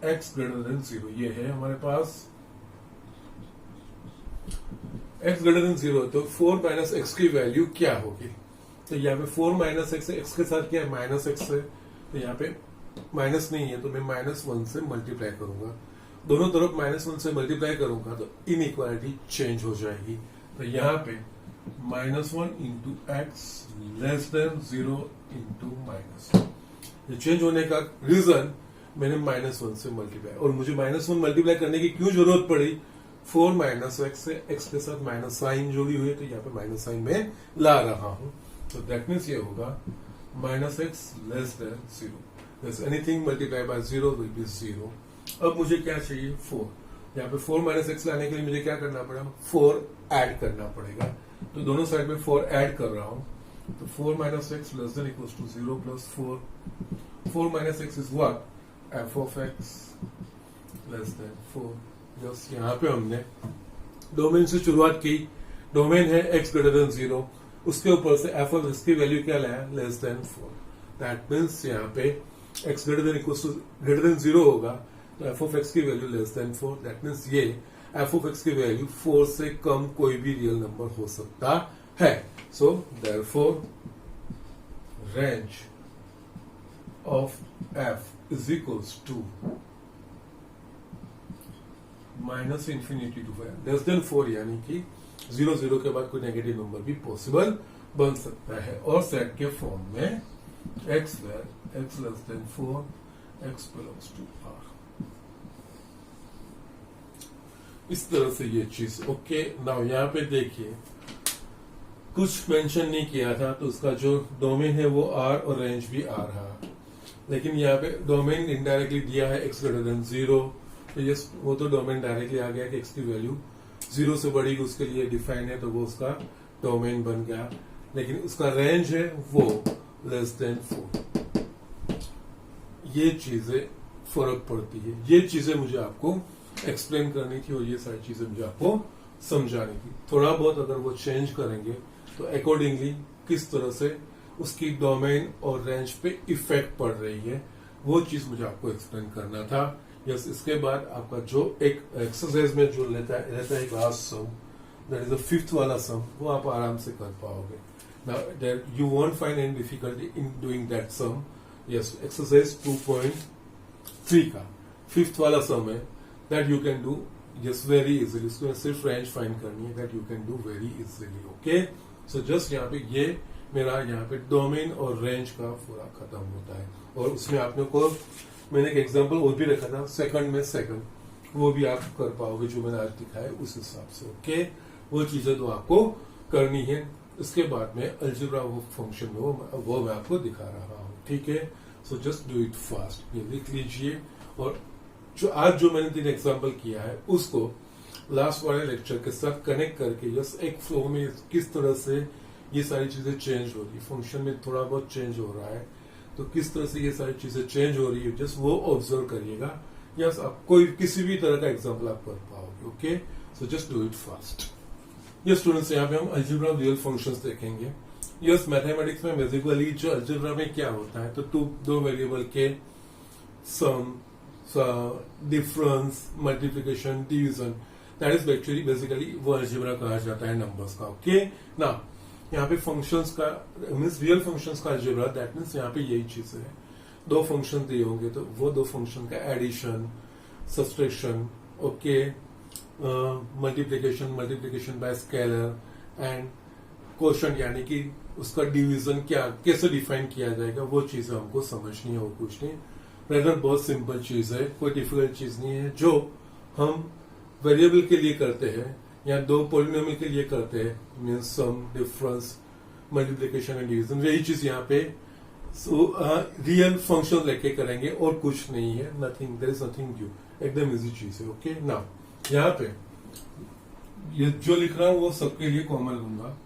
x ग्रेटर देन 0 ये है हमारे पास। x ग्रेटर देन 0 तो 4 माइनस एक्स की वैल्यू क्या होगी तो यहाँ पे 4 माइनस एक्स है, एक्स के साथ क्या है माइनस एक्स है तो यहाँ पे माइनस नहीं है तो मैं -1 से मल्टीप्लाई करूंगा, दोनों तरफ -1 से मल्टीप्लाई करूंगा तो इनइक्वालिटी चेंज हो जाएगी। तो यहाँ पे -1 into x less than 0 into -1, ये चेंज होने का रीजन मैंने -1 से मल्टीप्लाई, और मुझे -1 मल्टीप्लाई करने की क्यों जरूरत पड़ी, 4 माइनस एक्स से एक्स के साथ माइनस साइन जुड़ी हुई है, तो यहाँ पे माइनस साइन में ला रहा हूं, तो दैट मीन्स ये होगा -x less than 0, anything multiply by 0 will be 0। अब मुझे क्या चाहिए, 4। यहाँ पे 4 माइनस एक्स लाने के लिए मुझे क्या करना पड़ेगा, 4 ऐड करना पड़ेगा, तो दोनों साइड में 4 ऐड कर रहा हूं, तो 4 minus x less than equals to 0 plus 4 minus x is what, f of x less than 4। Just यहाँ पे हमने डोमेन से शुरुआत की, डोमेन है x ग्रेटर देन 0, उसके ऊपर से f of x की वैल्यू क्या लाया, लेस देन 4। दैट मीन्स यहाँ पे x greater than equals to greater than 0 होगा, तो f of x की value less than 4। That means ये f of x की वैल्यू 4 से कम कोई भी रियल नंबर हो सकता है। So therefore range of f is equals to माइनस इंफिनिटी टू लेस देन 4, यानी कि 0 0 के बाद कोई नेगेटिव नंबर भी पॉसिबल बन सकता है, और सेट के फॉर्म में x where x less than 4 x belongs to r, इस तरह से ये चीज। ओके, नाउ यहाँ पे देखिए कुछ मेंशन नहीं किया था, तो उसका जो डोमेन है वो r और रेंज भी r रहा, लेकिन यहाँ पे डोमेन इनडायरेक्टली दिया है x ग्रेटर देन 0, तो ये वो तो डोमेन डायरेक्टली आ गया कि x की वैल्यू 0 से बड़ी उसके लिए डिफाइन है, तो वो उसका डोमेन बन गया, लेकिन उसका रेंज है वो लेस देन 4। ये चीजें फर्क पड़ती है, ये चीजें मुझे आपको एक्सप्लेन करनी थी, और ये सारी चीजें मुझे आपको समझानी थी। थोड़ा बहुत अगर वो चेंज करेंगे तो अकॉर्डिंगली किस तरह से उसकी डोमेन और रेंज पे इफेक्ट पड़ रही है, वो चीज मुझे आपको एक्सप्लेन करना था। यस, इसके बाद आपका जो एक एक्सरसाइज में जो रहता है एक last sum, that is the 5th वाला सम, वो आप आराम से कर पाओगे। Now you won't find any difficulty in doing that sum. Yes, exercise 2.3 का 5th वाला सम है, that you can do just very easily. इसको सिर्फ रेंज फाइंड करनी है, that you can do very easily. Okay, so just यहाँ पे ये मेरा यहाँ पे डोमेन और रेंज का पूरा खत्म होता है, और उसमें आपने को मैंने एक एग्जांपल और भी रखा था सेकंड में सेकंड, वो भी आप कर पाओगे जो मैंने आज दिखाया उस हिसाब से। ओके, वो चीजें तो आपको करनी है। इसके बाद में अलजेब्रा वो फंक्शन में वो मैं आपको दिखा रहा हूँ, ठीक है। सो जस्ट डू इट फास्ट, ये लिख लीजिए, और जो आज जो मैंने 3 एग्जाम्पल किया है उसको लास्ट वाले लेक्चर के साथ कनेक्ट करके जस्ट एक फ्लो में किस तरह से ये सारी चीजें चेंज हो रही, फंक्शन में थोड़ा बहुत चेंज हो रहा है, तो किस तरह से ये सारी चीजें चेंज हो रही है, जस्ट वो ऑब्जर्व करिएगा। यस, आप कोई किसी भी तरह का एग्जांपल आप कर पाओगे। Okay, so just do it fast. Yes students, यहाँ पे हम अलजेब्रा रियल फंक्शंस देखेंगे। यस, मैथमेटिक्स में बेसिकली जो अलजेब्रा में क्या होता है, तो दो वेरिएबल के sum, difference, multiplication, division, that is actually basically वो अलजेब्रा कहा जाता है नंबर्स का। ओके, ना यहाँ पे फंक्शंस का मीन्स रियल फंक्शंस का अलजेब्रा, दैट मीन्स यहाँ पे यही चीज है, 2 फंक्शन दिए होंगे तो वो 2 फंक्शन का addition, subtraction, okay, multiplication by scalar and quotient, यानी कि उसका डिवीजन क्या कैसे डिफाइन किया जाएगा, वो चीजें हमको समझनी है और कुछ नहीं। रेदर बहुत सिंपल चीज है, कोई डिफिकल्ट चीज नहीं है, जो हम वेरिएबल के लिए करते हैं या 2 पॉलिनोमियल के लिए करते हैं, means sum, difference, multiplication and division, यही चीज यहाँ पे रियल फंक्शन लेके करेंगे और कुछ नहीं है, nothing, there is nothing new, एकदम इजी चीज है। ओके, नाउ यहाँ पे ये जो लिख रहा हूं वो सबके लिए कॉमन लूंगा।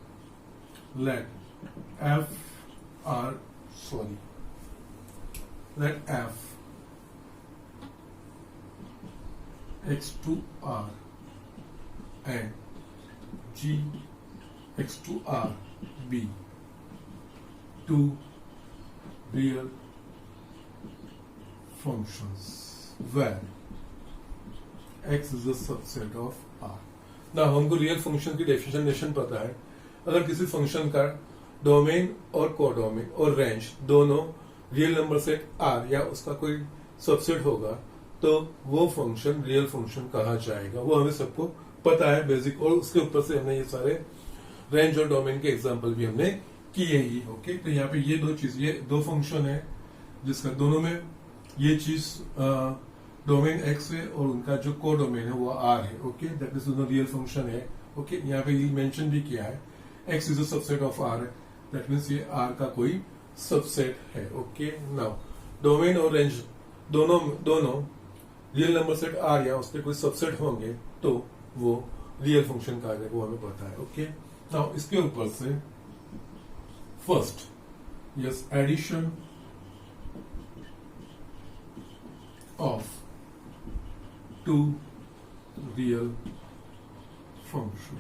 Let f x to r and g x to r be 2 real functions where x is a subset of r। ना हमको रियल फंक्शन की डेफिनेशन पता है, अगर किसी फंक्शन का डोमेन और कोडोमेन और रेंज दोनों रियल नंबर सेट r या उसका कोई सबसेट होगा तो वो फंक्शन रियल फंक्शन कहा जाएगा, वो हमें सबको पता है बेसिक, और उसके ऊपर से हमने ये सारे रेंज और डोमेन के एग्जांपल भी हमने किए ही। ओके, तो यहाँ पे ये 2 चीज, ये 2 फंक्शन है जिसका दोनों में ये चीज डोमेन एक्स है और उनका जो को डोमेन है वो आर है। ओके, दैट इज दोनों रियल फंक्शन है। ओके, यहाँ पे मेंशन भी किया है x is a subset of R, that means ये आर का कोई सबसेट है। ओके, नाउ डोमेन और रेंज दोनों रियल नंबर सेट आर या उसके कोई सबसेट होंगे तो वो रियल फंक्शन का आ जाएगा, वो हमें पता है। ओके, नाउ इसके ऊपर से first yes addition of two real function,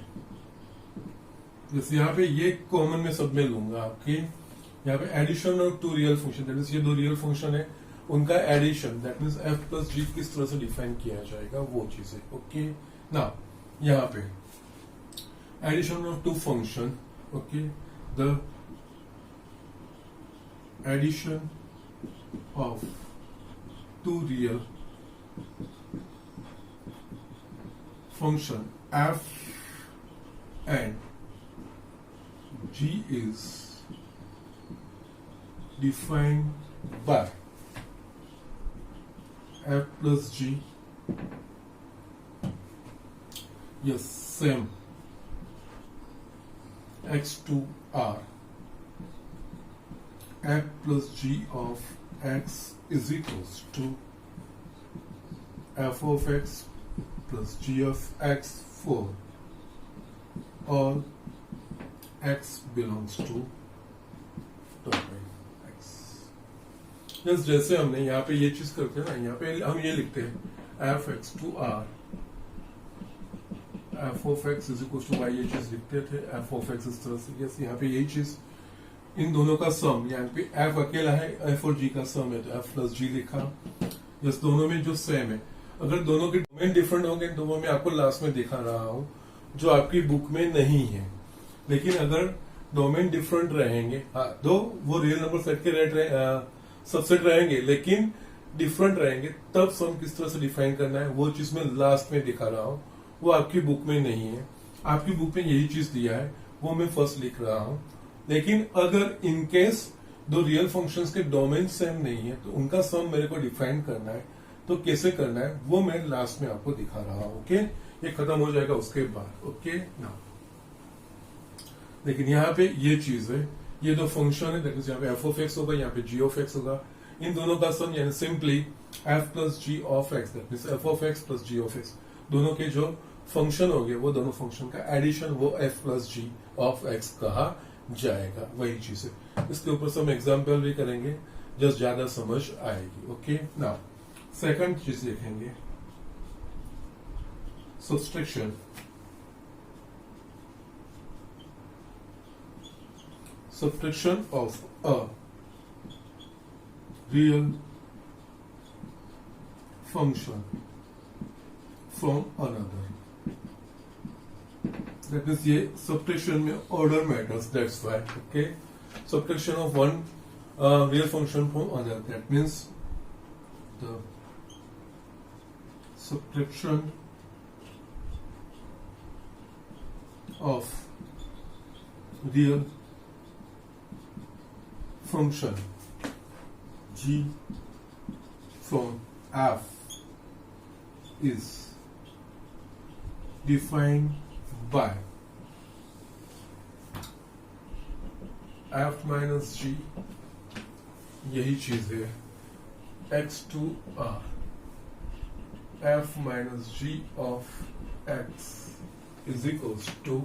जैसे यहाँ पे ये कॉमन में सब में लूंगा आपके, यहाँ पे addition of two real function, that means ये दो रियल फंक्शन है उनका addition, that means F plus G किस तरह से डिफाइन किया जाएगा वो चीज है। ओके, ना यहाँ पे addition of two function, okay, the addition of two real function f and g is defined by f plus g, yes, same x to r, f plus g of x is equals to f of x plus g of x for all x belongs to domain x। Yes, जैसे हमने यहाँ पे ये चीज करते हैं ना, यहाँ पे हम ये लिखते हैं f x to R f of x is equal to y, ये चीज लिखते थे एफ ऑफ एक्स इस तरह से। यस, यहाँ पे यही चीज इन दोनों का सम, यहाँ पे एफ अकेला है, एफ और जी का सम है तो एफ प्लस जी लिखा। यस, दोनों में जो सेम है, अगर दोनों के डोमेन डिफरेंट होंगे तो वो मैं आपको लास्ट में दिखा रहा हूँ जो आपकी बुक में नहीं है। लेकिन अगर डोमेन डिफरेंट रहेंगे, दो वो रियल नंबर सेट के सबसेट रहेंगे लेकिन डिफरेंट रहेंगे, तब सम किस तरह से डिफाइन करना है वो चीज मैं लास्ट में दिखा रहा हूँ, वो आपकी बुक में नहीं है। आपकी बुक में यही चीज दिया है, वो मैं फर्स्ट लिख रहा हूँ। लेकिन अगर इनकेस दो रियल फंक्शंस के डोमेन सेम नहीं है तो उनका सम मेरे को डिफाइन करना है, तो कैसे करना है वो मैं लास्ट में आपको दिखा रहा हूँ। ओके, ये खत्म हो जाएगा उसके बाद। ओके, ना लेकिन यहाँ पे ये चीज है, ये दो फंक्शन है, दैट मींस यहाँ पे एफ ऑफ एक्स होगा, यहाँ पे जी ऑफ एक्स होगा। इन दोनों का सम यानी simply f plus g of x, that means f of x plus g of x, दोनों के जो फंक्शन हो गए वो दोनों फंक्शन का एडिशन वो f plus g of x कहा जाएगा, वही चीज है। इसके ऊपर से हम एग्जाम्पल भी करेंगे, जस्ट ज्यादा समझ आएगी। ओके, नाउ सेकंड चीज देखेंगे, subtraction subtraction of a real function from another, that means ये subtraction में order matters, that's why। okay, subtraction of one real function from another, that means the subtraction of real function g from f is defined by f minus g, यही चीज है, x to r f minus g of x is equals to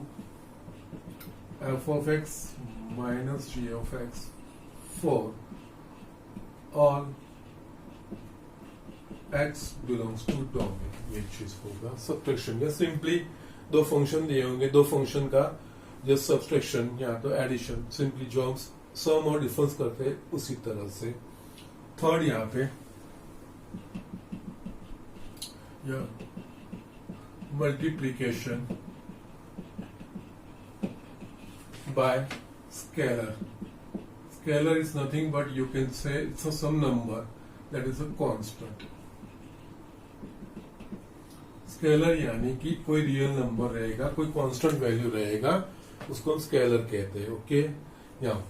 f of x minus g of x for all x belongs to domain, ये चीज होगा subtraction. या simply दो function दिए होंगे, दो फंक्शन का जो सब्ट्रैक्शन या तो एडिशन, सिंपली जो हम सम और डिफरेंस करते हैं उसी तरह से। थर्ड यहाँ पे या multiplication bye scalar. Scalar is nothing but you can say it's some number that is a constant. Scalar यानी कि कोई रियल नंबर रहेगा, कोई कांस्टेंट वैल्यू रहेगा, उसको हम स्केलर कहते हैं। ओके, यहाँ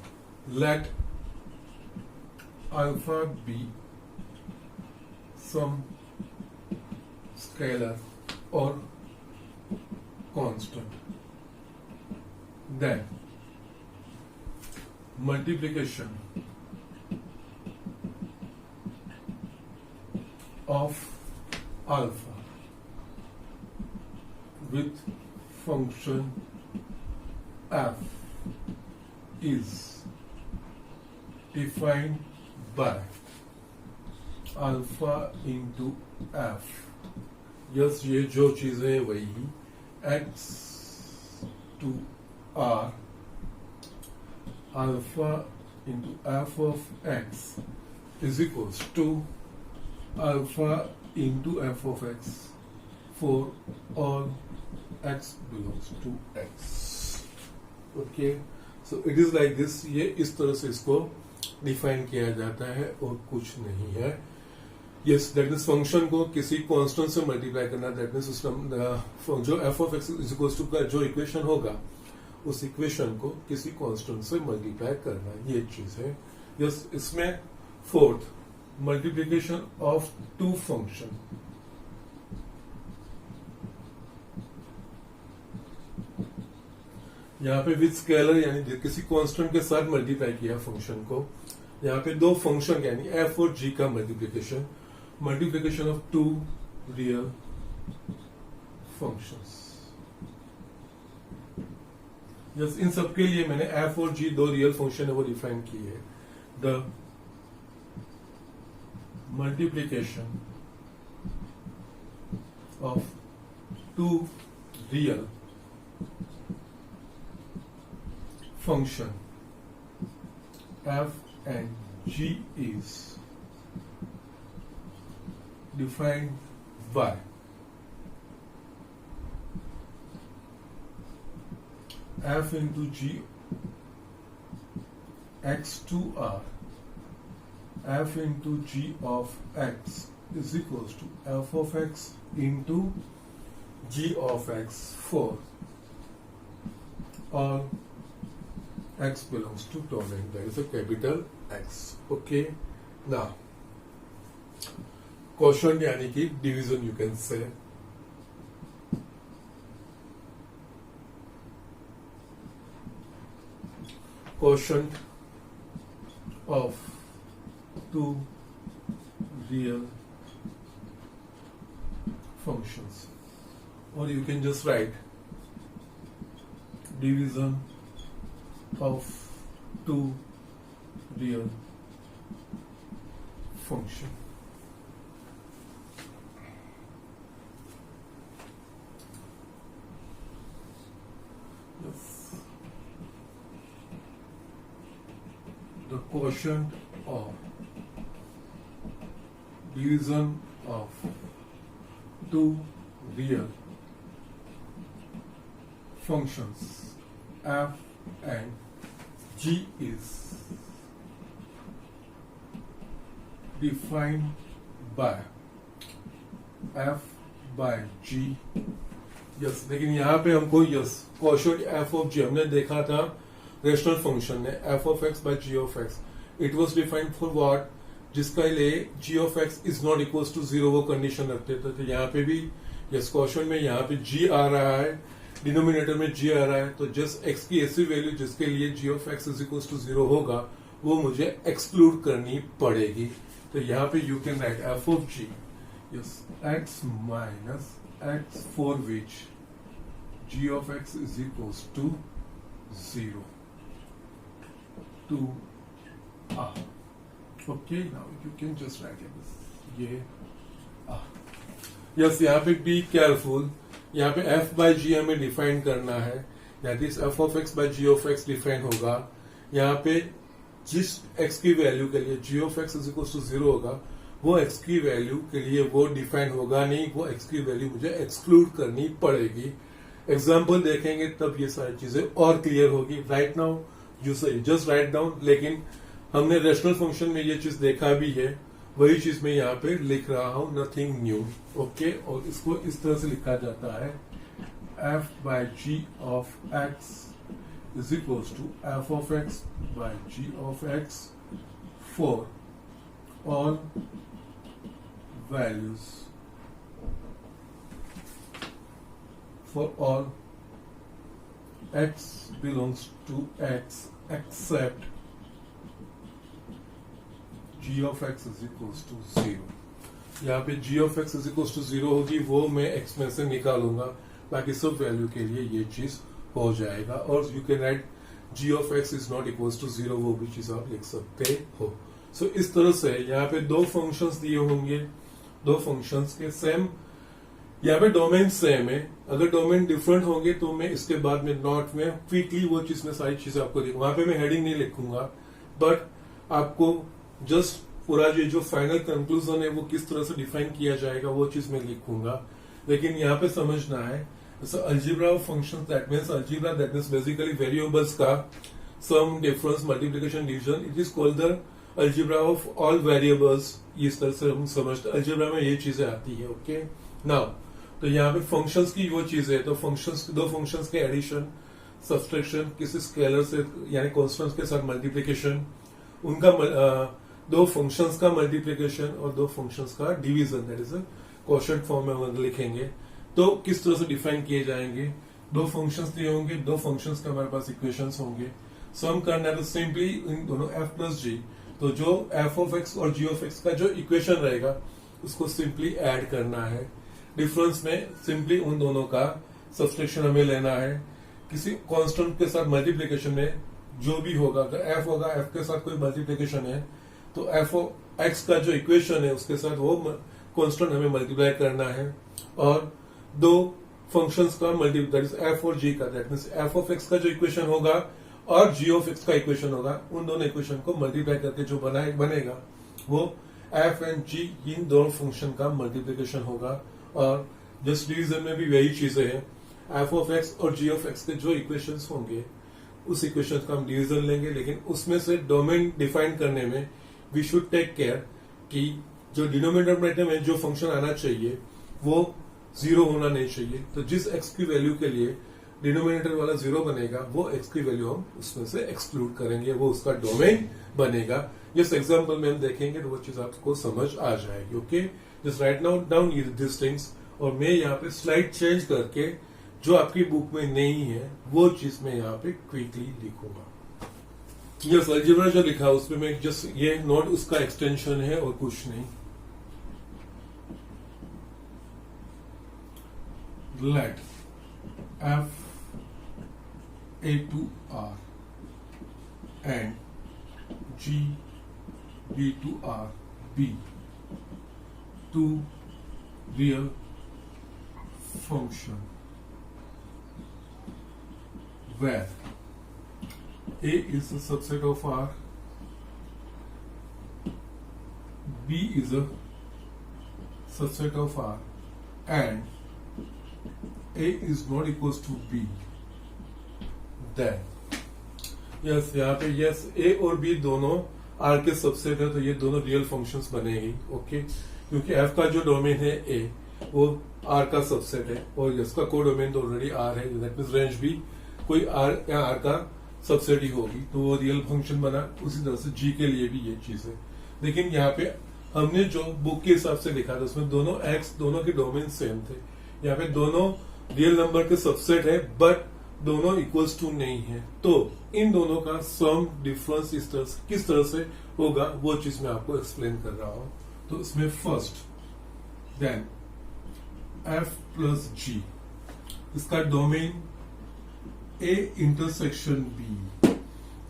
let alpha be some scalar or constant, then multiplication of alpha with function f is defined by alpha into f. Yes, ये जो चीजें हैं वही x to r alpha into f of x is equals to alpha into f of x for all x belongs to x. Okay, so it is like this. ये इस तरह से इसको डिफाइन किया जाता है और कुछ नहीं है. यस, दैट मीन्स फंक्शन को किसी कांस्टेंट से मल्टीप्लाई करना. दैट मीन्स उसका जो f of x is equal to का जो इक्वेशन होगा उस इक्वेशन को किसी कांस्टेंट से मल्टीप्लाई करना, ये चीज है. यस, इसमें fourth multiplication of two function. यहाँ पे विद स्केलर यानी किसी कांस्टेंट के साथ मल्टीप्लाई किया फंक्शन को. यहाँ पे दो फंक्शन यानी f और g का multiplication of two real functions. Yes, इन सब के लिए मैंने f और g दो रियल फंक्शन है वो डिफाइन किए है. The multiplication of two real function f and g is defined by f into g x to r f into g of x is equals to f of x into g of x for all x belongs to domain, that is a capital X. Okay, now quotient यानी कि division you can say. Quotient of two real functions, or you can just write division of two real function. Yes. The quotient of division of two real functions f and g is defined by f by g. Yes, लेकिन यहाँ पे हमको yes quotient f of g हमने देखा था rational function ने f of x by g of x. It was defined for what, जिसका लिए g of x is not equals to 0 वो कंडीशन रखते थे. तो यहाँ पे भी यस क्वोशंट में यहाँ पे g आ रहा है, डिनोमिनेटर में g आ रहा है, तो जस्ट x की ऐसी वैल्यू जिसके लिए g of x is equal to 0 होगा वो मुझे एक्सक्लूड करनी पड़ेगी. तो यहाँ पे you can write f of g yes x minus x for which g of x is equals to 0 to r. Okay, now you can just write like this. ये r. Yes, यहाँ पे be careful. यहाँ पे f by g हमें define करना है, that is f of x by g of x define होगा. यहाँ पे जिस x की वैल्यू के लिए g of x is equals to 0 होगा वो x की वैल्यू के लिए वो डिफाइन होगा नहीं, वो x की वैल्यू मुझे एक्सक्लूड करनी पड़ेगी. एग्जाम्पल देखेंगे तब ये सारी चीजें और क्लियर होगी. Right now you just write down. लेकिन हमने रेशनल फंक्शन में ये चीज देखा भी है, वही चीज मैं यहाँ पे लिख रहा हूं, नथिंग न्यू. ओके, और इसको इस तरह से लिखा जाता है f by g of x is equals to f of x by g of x for all values for all x belongs to x except g of x is equals to 0. यहाँ पे g of x is equals to 0 होगी, वो मैं x में से निकालूंगा, बाकी सब वैल्यू के लिए ये चीज हो जाएगा. और you can write g of x is not equals to 0, वो भी चीज आप लिख सकते हो. सो इस तरह से यहाँ पे दो फंक्शंस दिए होंगे, दो फंक्शंस के सेम, यहाँ पे डोमेन सेम है. अगर डोमेन डिफरेंट होंगे तो मैं इसके बाद में नोट में क्विकली वो चीज में सारी चीजें आपको लिखूंगा. वहां पे मैं हेडिंग नहीं लिखूंगा, बट आपको जस्ट पूरा जो फाइनल कंक्लूजन है वो किस तरह से डिफाइन किया जाएगा वो चीज मैं लिखूंगा. लेकिन यहाँ पे समझना है algebra of functions, that means algebra, that means basically variables का sum, difference, multiplication, division. It is called the algebra of all variables. इस तरह से हम समझते अलजेब्रा में ये चीजें आती है. ओके नाउ तो यहाँ पे फंक्शंस की वो चीज है, तो फंक्शंस, दो फंक्शंस के एडिशन, सब्सट्रैक्शन, किसी स्केलर से यानी कॉन्स्टेंट्स के साथ मल्टीप्लिकेशन, उनका दो फंक्शंस का मल्टीप्लिकेशन और दो फंक्शंस का division, that is quotient form में हम लिखेंगे. तो किस तरह से डिफाइन किए जाएंगे. दो फंक्शंस दिए होंगे, दो फंक्शंस के हमारे पास इक्वेशंस होंगे. सम करना है तो सिंपली इन दोनों f प्लस जी, तो जो f ऑफ x और g ऑफ x का जो इक्वेशन रहेगा उसको सिंपली ऐड करना है. डिफरेंस में सिंपली उन दोनों का सब्सट्रैक्शन हमें लेना है. किसी कांस्टेंट के साथ मल्टीप्लिकेशन में जो भी होगा, अगर f होगा, f के साथ कोई मल्टीप्लिकेशन है तो f ऑफ x का जो इक्वेशन है उसके साथ वो कांस्टेंट हमें मल्टीप्लाई करना है. और दो फंक्शंस का मल्टीप्लाई, दैट इज f और g का, that means f of x का जो इक्वेशन होगा और g ऑफ x का इक्वेशन होगा, उन दोनों इक्वेशन को मल्टीप्लाई करके जो बनेगा वो f एंड g, इन दोनों फंक्शन का मल्टीप्लिकेशन होगा. और जस्ट डिवीजन में भी वही चीजें हैं. f ऑफ x और g ऑफ x के जो इक्वेशंस होंगे उस इक्वेशन का हम डिवीजन लेंगे, लेकिन उसमें से डोमेन डिफाइन करने में वी शुड टेक केयर कि जो डिनोमिनेटर में जो फंक्शन आना चाहिए वो 0 होना नहीं चाहिए. तो जिस x की वैल्यू के लिए डिनोमिनेटर वाला 0 बनेगा वो x की वैल्यू हम उसमें से एक्सक्लूड करेंगे, वो उसका डोमेन बनेगा. जिस एग्जांपल में हम देखेंगे तो वो चीज आपको समझ आ जाएगी. Okay just right now down this things. और मैं यहाँ पे स्लाइड चेंज करके जो आपकी बुक में नहीं है वो चीज मैं यहाँ पे क्विकली लिखूंगा. यस अलजेब्रा जो लिखा उसमें मैं जस्ट ये नोट उसका एक्सटेंशन है और कुछ नहीं. Let f a to r and g b to r be two real function where a is a subset of r, b is a subset of r, and a is not equals to b, then yes यहाँ पे yes a और b दोनों r के subset है, तो ये दोनों real functions बनेगी. ओके क्योंकि f का जो डोमेन है a वो r का सबसेट है और इसका को डोमेन तो ऑलरेडी r है, दैट मींस रेंज भी कोई r या r का सबसेट ही होगी, तो वो रियल फंक्शन बना. उसी तरह से g के लिए भी ये चीज है. लेकिन यहाँ पे हमने जो बुक के हिसाब से लिखा था उसमें दोनों x दोनों के डोमेन सेम थे. यहाँ पे दोनों रियल नंबर के सबसेट है बट दोनों इक्वल्स टू नहीं है, तो इन दोनों का सम डिफरेंस किस तरह से होगा वो चीज मैं आपको एक्सप्लेन कर रहा हूं. तो इसमें first then f plus g, इसका domain a intersection b,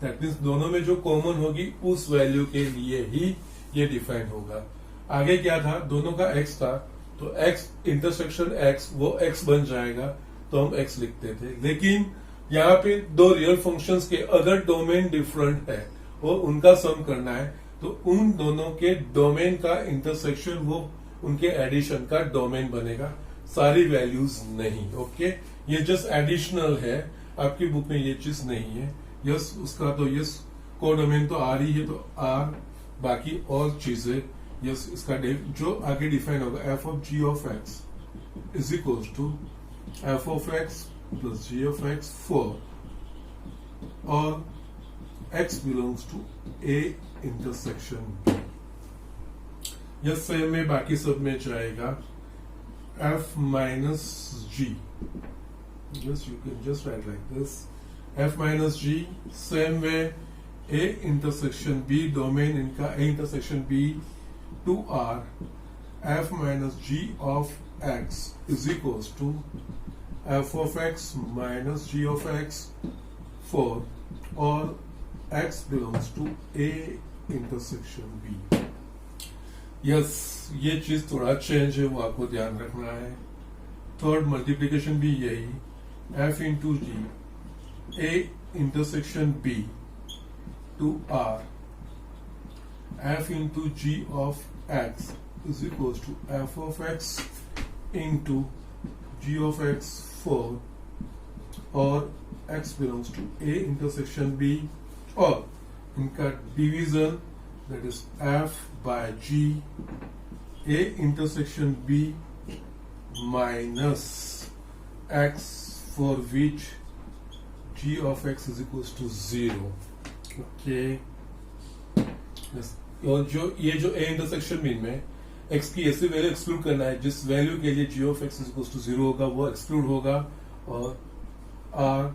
that means दोनों में जो कॉमन होगी उस वैल्यू के लिए ही ये डिफाइन होगा. आगे क्या था, दोनों का x था तो x इंटरसेक्शन x वो x बन जाएगा, तो हम x लिखते थे. लेकिन यहाँ पे दो रियल फंक्शंस के अगर डोमेन डिफरेंट है और उनका सम करना है तो उन दोनों के डोमेन का इंटरसेक्शन वो उनके एडिशन का डोमेन बनेगा, सारी वैल्यूज नहीं. ओके ये जस्ट एडिशनल है, आपकी बुक में ये चीज नहीं है. यस उसका तो यस को डोमेन तो r ही है, तो r बाकी और चीजें यस इसका जो आगे डिफाइन होगा f of g of x is equal to f of x plus g of x for all x belongs to a intersection b. Yes same में बाकी सब में जाएगा f minus g. Yes, you can just write like this. f minus g. Same way a intersection b, domain इनका a intersection b to r, f minus g of x is equals to f of x minus g of x for और x belongs to a intersection b. Yes ये चीज थोड़ा change है, वो आपको ध्यान रखना है. थर्ड मल्टीप्लीकेशन भी यही, f into g a intersection b to r, f into g of x is equals to f of x into g of x for और x belongs to a intersection b और इनका division that is f by g a intersection b minus x for which g of x is equals to 0. Okay. yes. और जो ये जो a intersection b में x की ऐसी value exclude करना है जिस वैल्यू के लिए g of x is equals to 0 होगा वो एक्सक्लूड होगा और r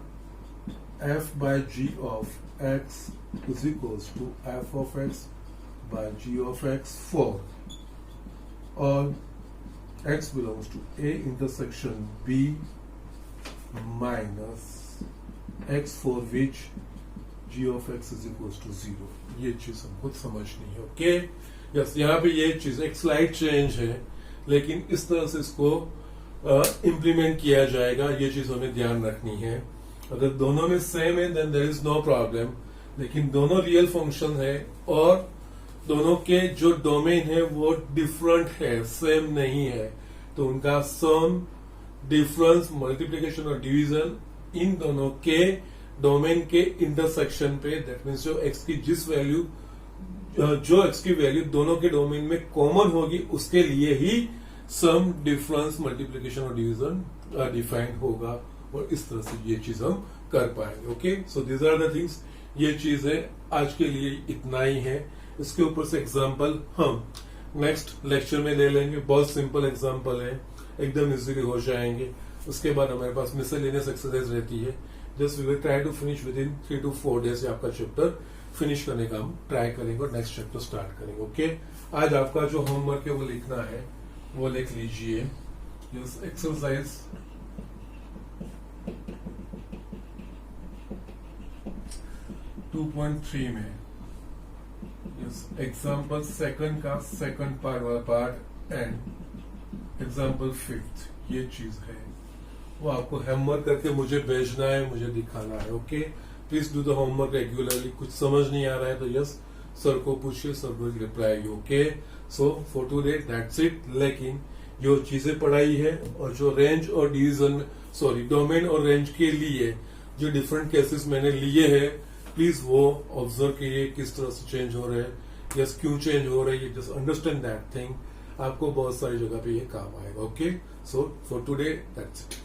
f by g of x is equals to f of x by g of x for और x belongs to a intersection b minus x for which g of x is equals to 0. ये चीज हमको समझनी है. Okay yes, यहाँ पे ये चीज एक स्लाइड चेंज है लेकिन इस तरह से इसको इम्प्लीमेंट किया जाएगा. ये चीज हमें ध्यान रखनी है. अगर दोनों में सेम है then there is no problem, लेकिन दोनों रियल फंक्शन है और दोनों के जो डोमेन है वो डिफरेंट है, सेम नहीं है, तो उनका सम, डिफरेंस, मल्टीप्लिकेशन और डिवीजन इन दोनों के डोमेन के इंटरसेक्शन पे, दैट मीन्स जो x की जिस वैल्यू जो x की वैल्यू दोनों के डोमेन में कॉमन होगी उसके लिए ही सम, डिफरेंस, मल्टीप्लिकेशन और डिवीजन डिफाइन होगा और इस तरह से ये चीज हम कर पाएंगे. Okay, so this are the things. ये चीज है आज के लिए इतना ही है. इसके ऊपर से एग्जाम्पल हम नेक्स्ट लेक्चर में ले लेंगे. बहुत सिंपल एग्जाम्पल है, एकदम इजीली हो जाएंगे. उसके बाद हमारे पास मिसलेनियस एक्सरसाइज रहती है. Just we will try to finish within 3 to 4 days आपका चैप्टर फिनिश करने का हम ट्राई करेंगे और नेक्स्ट चैप्टर स्टार्ट करेंगे. ओके, आज आपका जो होमवर्क है वो लिखना है, वो लिख लीजिए. एक्सरसाइज 2.3 में एग्जाम्पल सेकंड का सेकंड पार्ट वाला पार्ट एंड एग्जाम्पल 5th ये चीज है, वो आपको होमवर्क करके मुझे भेजना है, मुझे दिखाना है. Okay, please do the homework regularly. कुछ समझ नहीं आ रहा है तो यस सर को पूछिए, sir will reply you. Okay, so for today that's it. लेकिन जो चीजें पढ़ाई है और जो रेंज और डिवीजन डोमेन और रेंज के लिए जो डिफरेंट केसेस मैंने लिए हैं, प्लीज वो ऑब्जर्व कीजिए किस तरह से चेंज हो रहे हैं, यस क्यों चेंज हो रहे हैं. जस्ट अंडरस्टैंड दैट थिंग, आपको बहुत सारी जगह पे ये काम आएगा. Okay, so for today that's it.